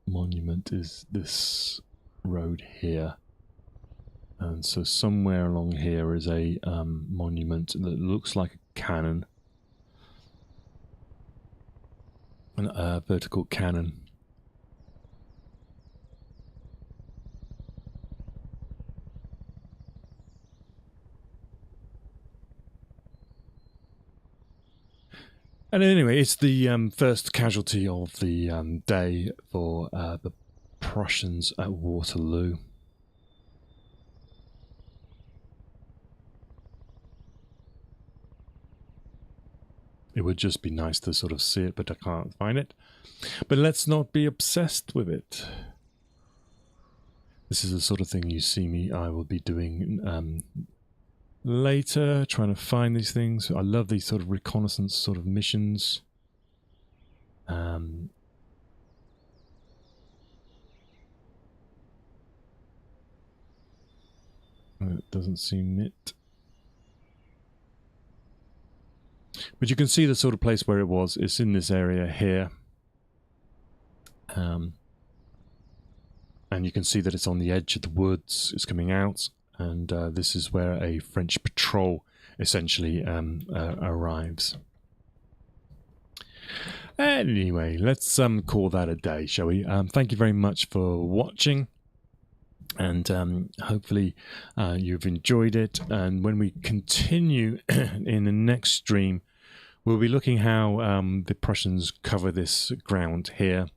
monument is this road here. And so somewhere along here is a monument that looks like a cannon. A vertical cannon. And anyway, it's the first casualty of the day for the Prussians at Waterloo. It would just be nice to sort of see it, but I can't find it. But let's not be obsessed with it. This is the sort of thing you see me, I will be doing later trying to find these things. I love these sort of reconnaissance sort of missions. It doesn't seem it. But you can see the sort of place where it was. It's in this area here. And you can see that it's on the edge of the woods. It's coming out. And this is where a French patrol essentially arrives. Anyway, let's call that a day, shall we? Thank you very much for watching. And hopefully you've enjoyed it. And when we continue in the next stream, we'll be looking how the Prussians cover this ground here,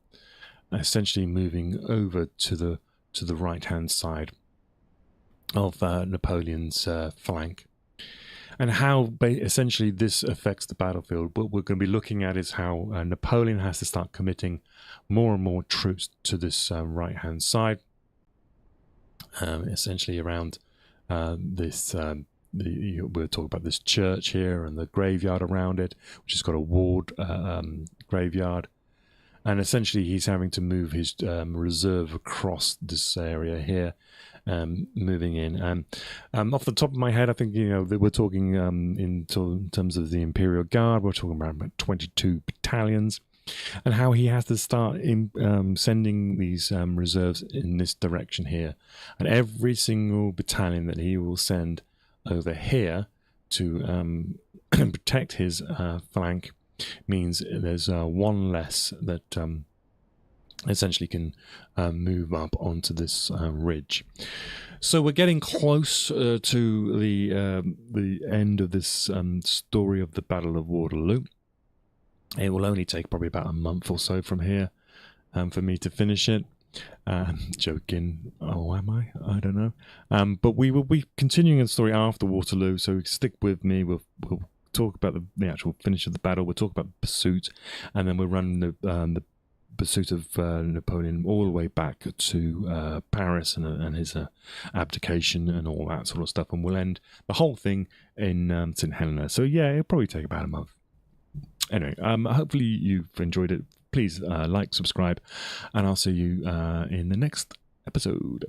essentially moving over to the right-hand side of Napoleon's flank, and how essentially this affects the battlefield. What we're going to be looking at is how Napoleon has to start committing more and more troops to this right-hand side. Essentially around this, we'll talk about this church here and the graveyard around it, which has got a walled graveyard. And essentially he's having to move his reserve across this area here, moving in. Off the top of my head, I think, we're talking in terms of the Imperial Guard, we're talking about 22 battalions. And how he has to start sending these reserves in this direction here. And every single battalion that he will send over here to protect his flank means there's one less that essentially can move up onto this ridge. So we're getting close to the end of this story of the Battle of Waterloo. It will only take probably about a month or so from here for me to finish it. Joking. Oh, am I? I don't know. But we will be continuing the story after Waterloo, so stick with me. We'll talk about the actual finish of the battle. We'll talk about the pursuit, and then we'll run the pursuit of Napoleon all the way back to Paris and his abdication and all that sort of stuff. And we'll end the whole thing in St. Helena. So yeah, it'll probably take about a month. Anyway, hopefully you've enjoyed it. Please like, subscribe, and I'll see you in the next episode.